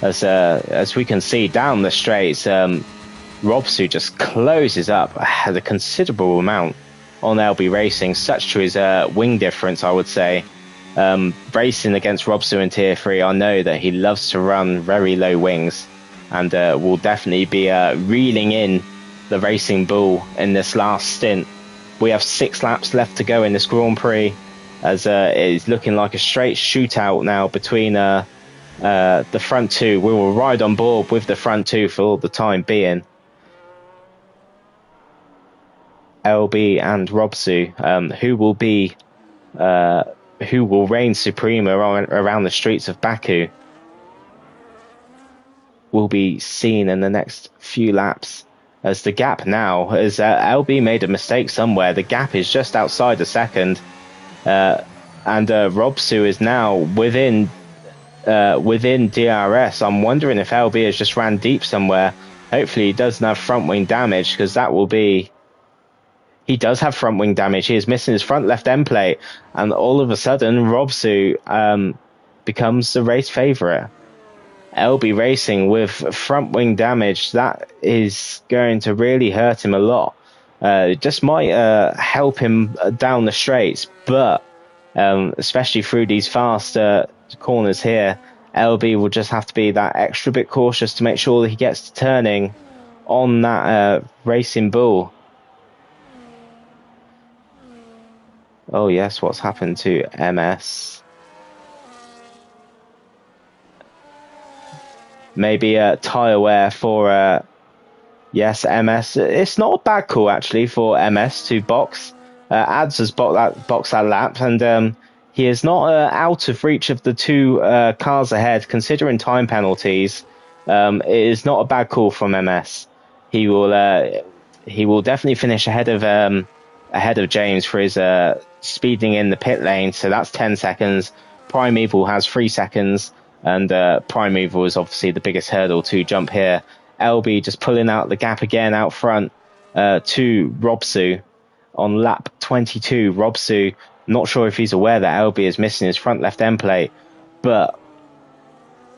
As we can see down the straights, Robsu just closes up a considerable amount on LB Racing, such to his wing difference, I would say. Racing against Robsu in Tier 3, I know that he loves to run very low wings, and will definitely be reeling in the Racing Bull in this last stint. We have 6 laps left to go in this Grand Prix, as it is looking like a straight shootout now between the front two. We will ride on board with the front two for the time being. LB and Robsu, who will reign supreme around the streets of Baku, will be seen in the next few laps. As the gap now, as LB made a mistake somewhere, the gap is just outside a second. and Robsu is now within DRS. I'm wondering if LB has just ran deep somewhere. Hopefully he doesn't have front wing damage, because that will be... He does have front wing damage. He is missing his front left end plate, and all of a sudden Robsu becomes the race favourite. LB Racing with front wing damage, that is going to really hurt him a lot. It just might help him down the straights, but especially through these faster corners here, LB will just have to be that extra bit cautious to make sure that he gets to turning on that Racing Bull. Oh yes, what's happened to MS? Maybe a tyre wear for yes, MS. It's not a bad call actually for MS to box. Ads has boxed that lap, and he is not out of reach of the two cars ahead. Considering time penalties, it is not a bad call from MS. He will definitely finish ahead of James for his speeding in the pit lane. So that's 10 seconds. Primeval has 3 seconds, and Primeval is obviously the biggest hurdle to jump here. LB just pulling out the gap again out front to Robsu on lap 22. Robsu, not sure if he's aware that LB is missing his front left end plate, but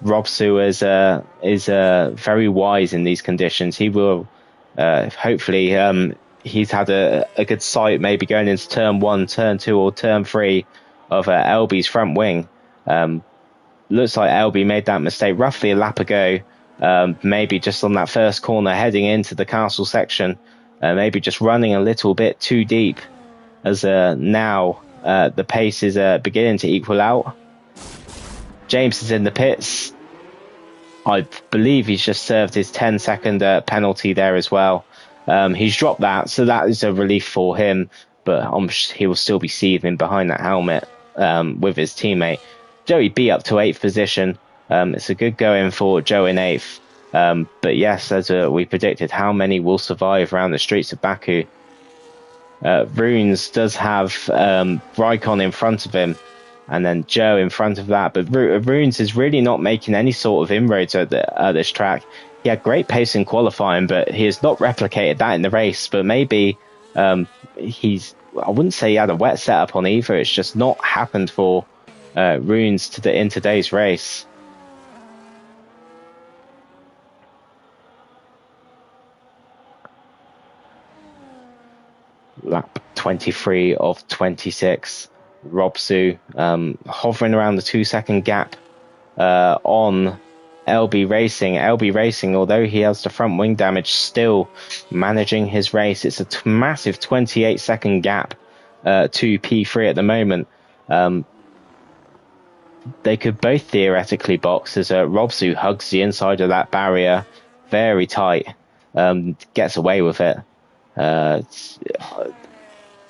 Robsu is very wise in these conditions. He will hopefully he's had a good sight, maybe going into turn 1, turn 2, or turn 3 of LB's front wing. Looks like LB made that mistake roughly a lap ago. Maybe just on that first corner heading into the castle section, maybe just running a little bit too deep, as now the pace is beginning to equal out. James is in the pits. I believe he's just served his 10-second penalty there as well. He's dropped that, so that is a relief for him, but he will still be seething behind that helmet with his teammate. Joey B up to 8th position. It's a good going for Joe in 8th. But yes, as we predicted, how many will survive around the streets of Baku? Runes does have Raikon in front of him, and then Joe in front of that. But Runes is really not making any sort of inroads at this track. He had great pace in qualifying, but he has not replicated that in the race. But maybe I wouldn't say he had a wet setup on either. It's just not happened for Runes in today's race. Lap 23 of 26. Robsu hovering around the 2-second gap on LB Racing. LB Racing, although he has the front wing damage, still managing his race. It's a massive 28-second gap to P3 at the moment. They could both theoretically box, as Robsu hugs the inside of that barrier very tight, gets away with it.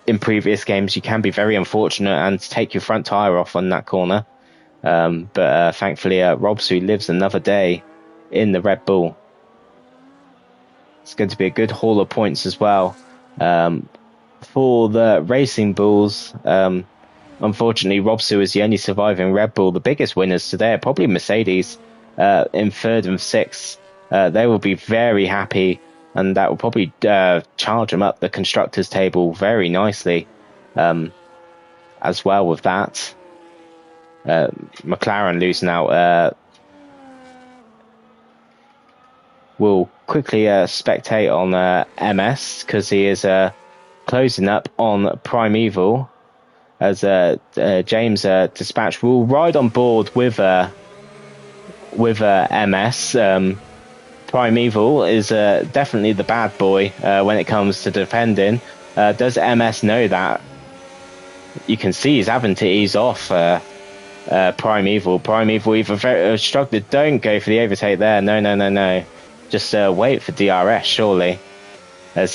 In previous games, you can be very unfortunate and take your front tyre off on that corner. But thankfully, Robsu lives another day in the Red Bull. It's going to be a good haul of points as well. For the Racing Bulls, unfortunately, Robsu is the only surviving Red Bull. The biggest winners today are probably Mercedes in 3rd and 6th. They will be very happy, and that will probably charge them up the constructors table very nicely as well with that. McLaren losing out will quickly spectate on MS, because he is closing up on Primeval, as James Dispatch will ride on board with MS. Primeval is definitely the bad boy when it comes to defending. Does MS know that? You can see he's having to ease off Primeval. Primeval either struggled. Don't go for the overtake there. No. Just wait for DRS, surely. As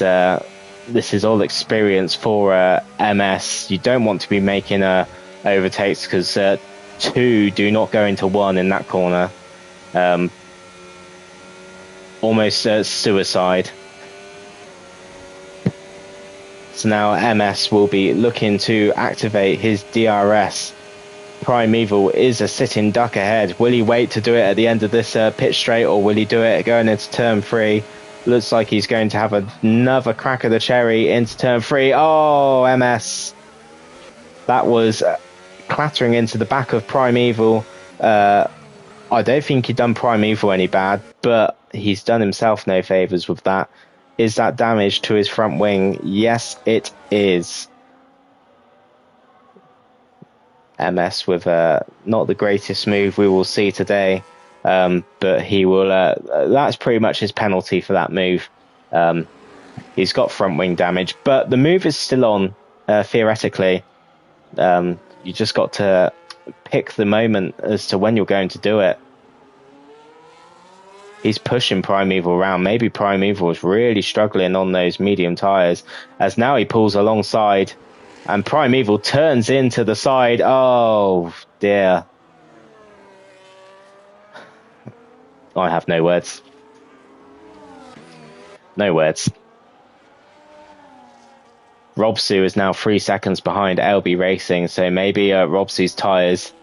this is all experience for MS. You don't want to be making overtakes, because 2 do not go into 1 in that corner. Almost suicide. So now MS will be looking to activate his DRS. Primeval is a sitting duck ahead. Will he wait to do it at the end of this pit straight, or will he do it going into turn 3? Looks like he's going to have another crack of the cherry into turn 3. Oh, MS. That was clattering into the back of Primeval. I don't think he'd done Primeval any bad, but he's done himself no favours with that. Is that damage to his front wing? Yes, it is. MS with not the greatest move we will see today, but he will. That's pretty much his penalty for that move. He's got front wing damage, but the move is still on. Theoretically, you just got to pick the moment as to when you're going to do it. He's pushing Primeval around. Maybe Primeval was really struggling on those medium tyres, as now he pulls alongside. And Primeval turns into the side. Oh, dear. I have no words. No words. Robsu is now 3 seconds behind LB Racing, so maybe Robsu's tyres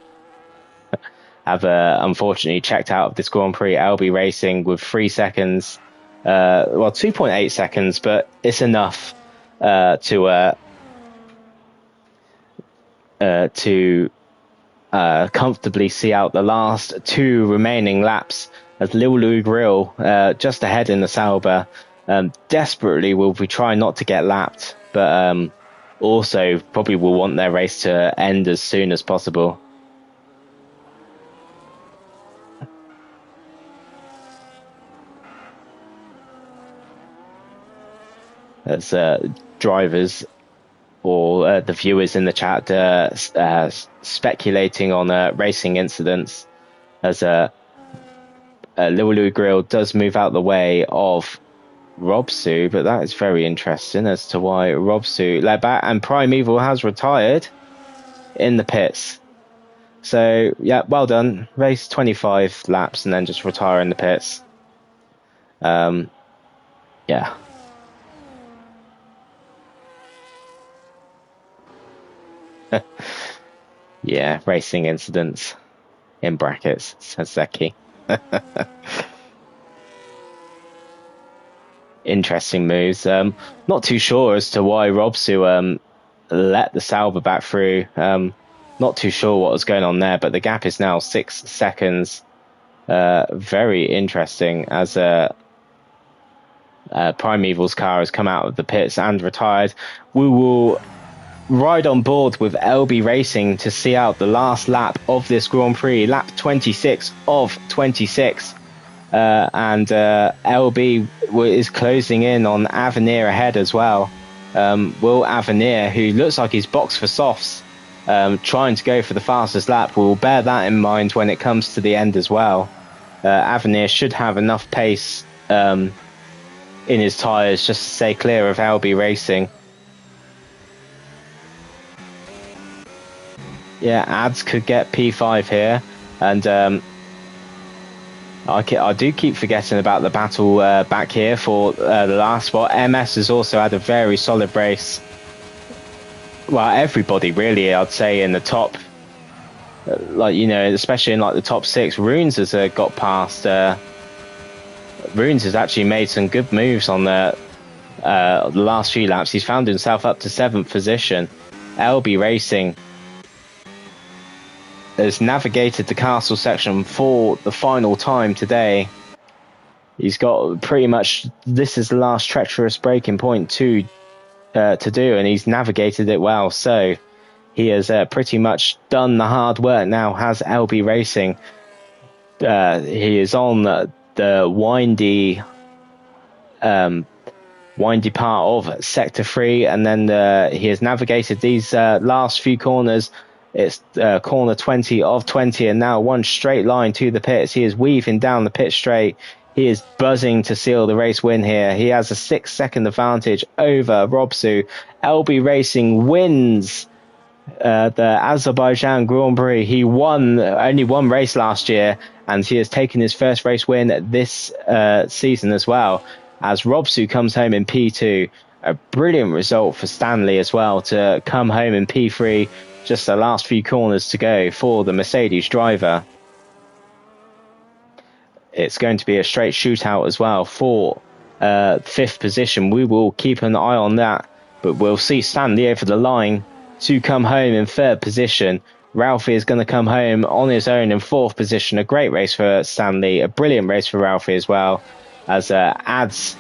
have unfortunately checked out of this Grand Prix. LB Racing with 3 seconds, well, 2.8 seconds, but it's enough to comfortably see out the last 2 remaining laps, as Lil Louis Grill just ahead in the Sauber desperately will be trying not to get lapped, but also probably will want their race to end as soon as possible. As drivers or the viewers in the chat speculating on racing incidents, as Lil Louis Grill does move out the way of Robsu, but that is very interesting as to why Robsu led back, and Primeval has retired in the pits. So yeah, well done. Race 25 laps and then just retire in the pits. Yeah. Yeah, racing incidents in brackets, says Zeki. Interesting moves. Not too sure as to why Robsu let the Sauber back through. Not too sure what was going on there, but the gap is now 6 seconds. Very interesting, as Primeval's car has come out of the pits and retired. We will ride on board with LB Racing to see out the last lap of this Grand Prix, lap 26 of 26. And LB is closing in on Avenir ahead as well. Will Avenir, who looks like he's boxed for softs, trying to go for the fastest lap, will bear that in mind when it comes to the end as well. Avenir should have enough pace in his tyres just to stay clear of LB Racing. Yeah, Ads could get P5 here, and I do keep forgetting about the battle back here for the last spot. MS has also had a very solid race. Well, everybody really, I'd say, in the top, like, you know, especially in like the top 6. Runes has got past. Runes has actually made some good moves on the last few laps. He's found himself up to 7th position. LB Racing has navigated the castle section for the final time today. He's got pretty much, this is the last treacherous breaking point to do, and he's navigated it well. So he has pretty much done the hard work now, has LB Racing. He is on the windy part of Sector 3, and then he has navigated these last few corners. It's corner 20 of 20, and now one straight line to the pits. He is weaving down the pit straight. He is buzzing to seal the race win here. He has a 6-second advantage over Robsu. LB Racing wins the Azerbaijan Grand Prix. He won only one race last year, and he has taken his first race win this season as well, as Robsu comes home in P2. a brilliant result for Stanley as well to come home in P3. Just the last few corners to go for the Mercedes driver. It's going to be a straight shootout as well for 5th position. We will keep an eye on that, but we'll see Stanley over the line to come home in 3rd position. Ralphie is going to come home on his own in 4th position. A great race for Stanley, a brilliant race for Ralphie as well, as Ads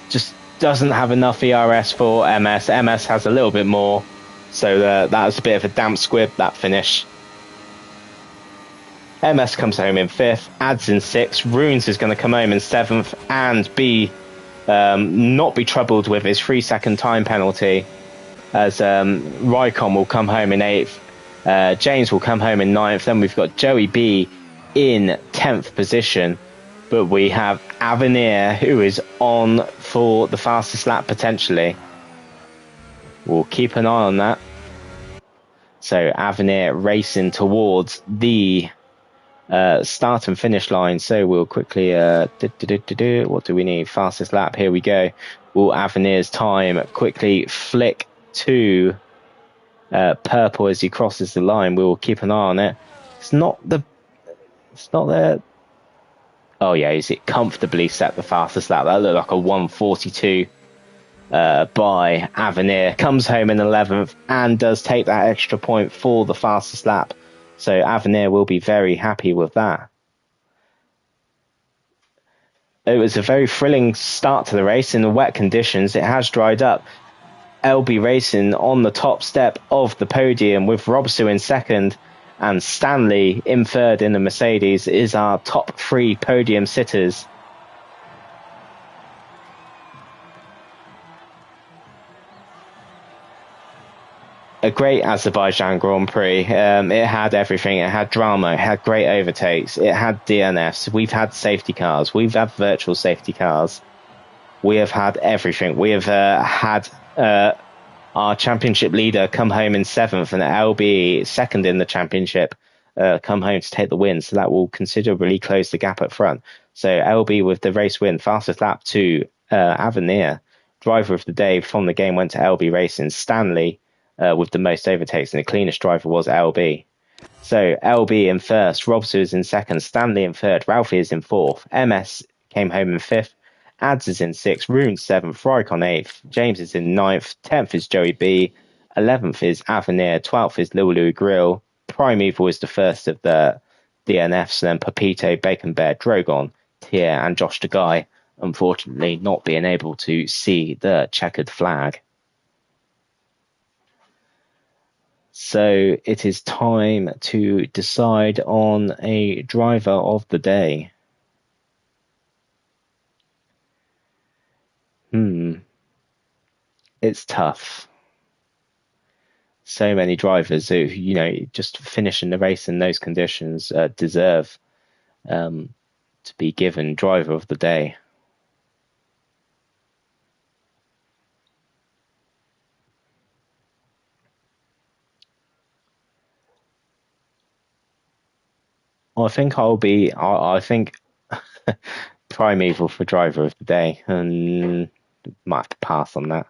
just doesn't have enough ERS for MS. MS has a little bit more, so that was a bit of a damp squib, that finish. MS comes home in 5th, Ads in 6th, Runes is going to come home in 7th and not be troubled with his 3-second time penalty, as Rycon will come home in 8th, James will come home in 9th, then we've got Joey B in 10th position, but we have Avenir who is on for the fastest lap potentially. We'll keep an eye on that. So Avenir racing towards the start and finish line, so we'll quickly what do we need? Fastest lap, here we go. Will Avenir's time quickly flick to purple as he crosses the line? We will keep an eye on it. It's not there. Oh yeah, is it comfortably set the fastest lap? That looked like a 1:42 by Avenir. Comes home in 11th and does take that extra point for the fastest lap. So Avenir will be very happy with that. It was a very thrilling start to the race in the wet conditions. It has dried up. LB Racing on the top step of the podium with Robsu in 2nd and Stanley in 3rd in the Mercedes is our top 3 podium sitters. A great Azerbaijan Grand Prix. It had everything. It had drama. It had great overtakes. It had DNFs. We've had safety cars. We've had virtual safety cars. We have had everything. We have had our championship leader come home in 7th and LB 2nd in the championship come home to take the win. So that will considerably close the gap up front. So LB with the race win, fastest lap to Avenir. Driver of the day from the game went to LB Racing. Stanley with the most overtakes, and the cleanest driver was LB. So LB in 1st, Robsu is in 2nd, Stanley in 3rd, Ralphie is in 4th, MS came home in 5th, Ads is in 6th, Rune 7th, Rykon 8th, James is in 9th, 10th is Joey B, 11th is Avenir, 12th is Lil Louis Grill, Primeval is the first of the DNFs, and then Pepito, Bacon Bear, Drogon, Tier, and Josh the Guy, unfortunately not being able to see the checkered flag. So it is time to decide on a driver of the day. It's tough. So many drivers who, just finishing the race in those conditions deserve to be given driver of the day. I think Primeval for driver of the day, and might have to pass on that.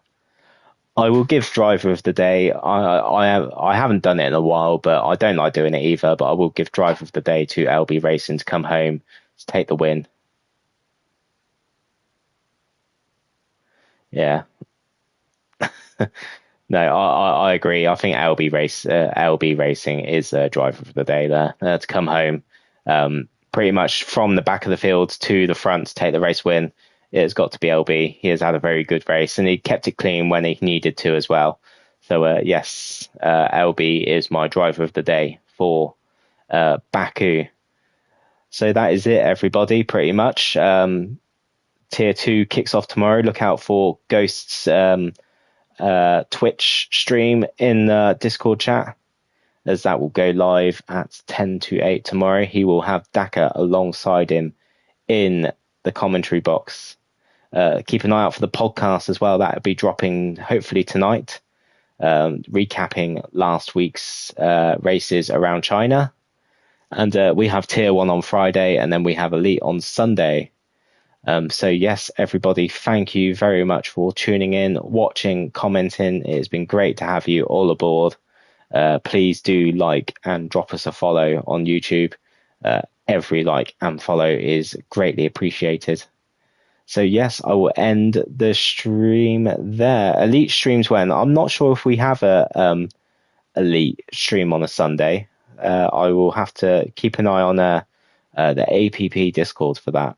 I will give driver of the day. I haven't done it in a while, but I don't like doing it either. But I will give driver of the day to LB Racing to come home to take the win. Yeah. No, I agree. I think LB Racing is driver of the day there to come home. Pretty much from the back of the field to the front to take the race win. It's got to be LB. He has had a very good race and he kept it clean when he needed to as well. So yes, LB is my driver of the day for Baku. So that is it, everybody, pretty much. Tier 2 kicks off tomorrow. Look out for Ghost's Twitch stream in the Discord chat, as that will go live at 10 to 8 tomorrow. He will have Daka alongside him in the commentary box. Keep an eye out for the podcast as well. That will be dropping hopefully tonight, recapping last week's races around China. And we have Tier 1 on Friday, and then we have Elite on Sunday. So yes, everybody, thank you very much for tuning in, watching, commenting. It's been great to have you all aboard. Please do like and drop us a follow on YouTube. Every like and follow is greatly appreciated. So yes, I will end the stream there. Elite streams when? I'm not sure if we have a Elite stream on a Sunday. I will have to keep an eye on the APP Discord for that.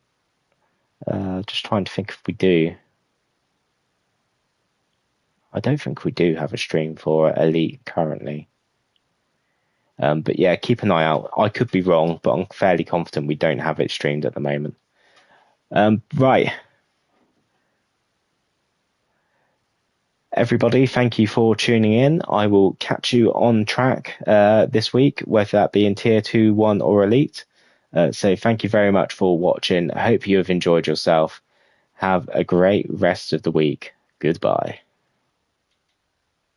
Just trying to think if we do. I don't think we do have a stream for Elite currently. But yeah, keep an eye out. I could be wrong, but I'm fairly confident we don't have it streamed at the moment. Right. Everybody, thank you for tuning in. I will catch you on track this week, whether that be in Tier 2, 1 or Elite. So thank you very much for watching. I hope you have enjoyed yourself. Have a great rest of the week. Goodbye.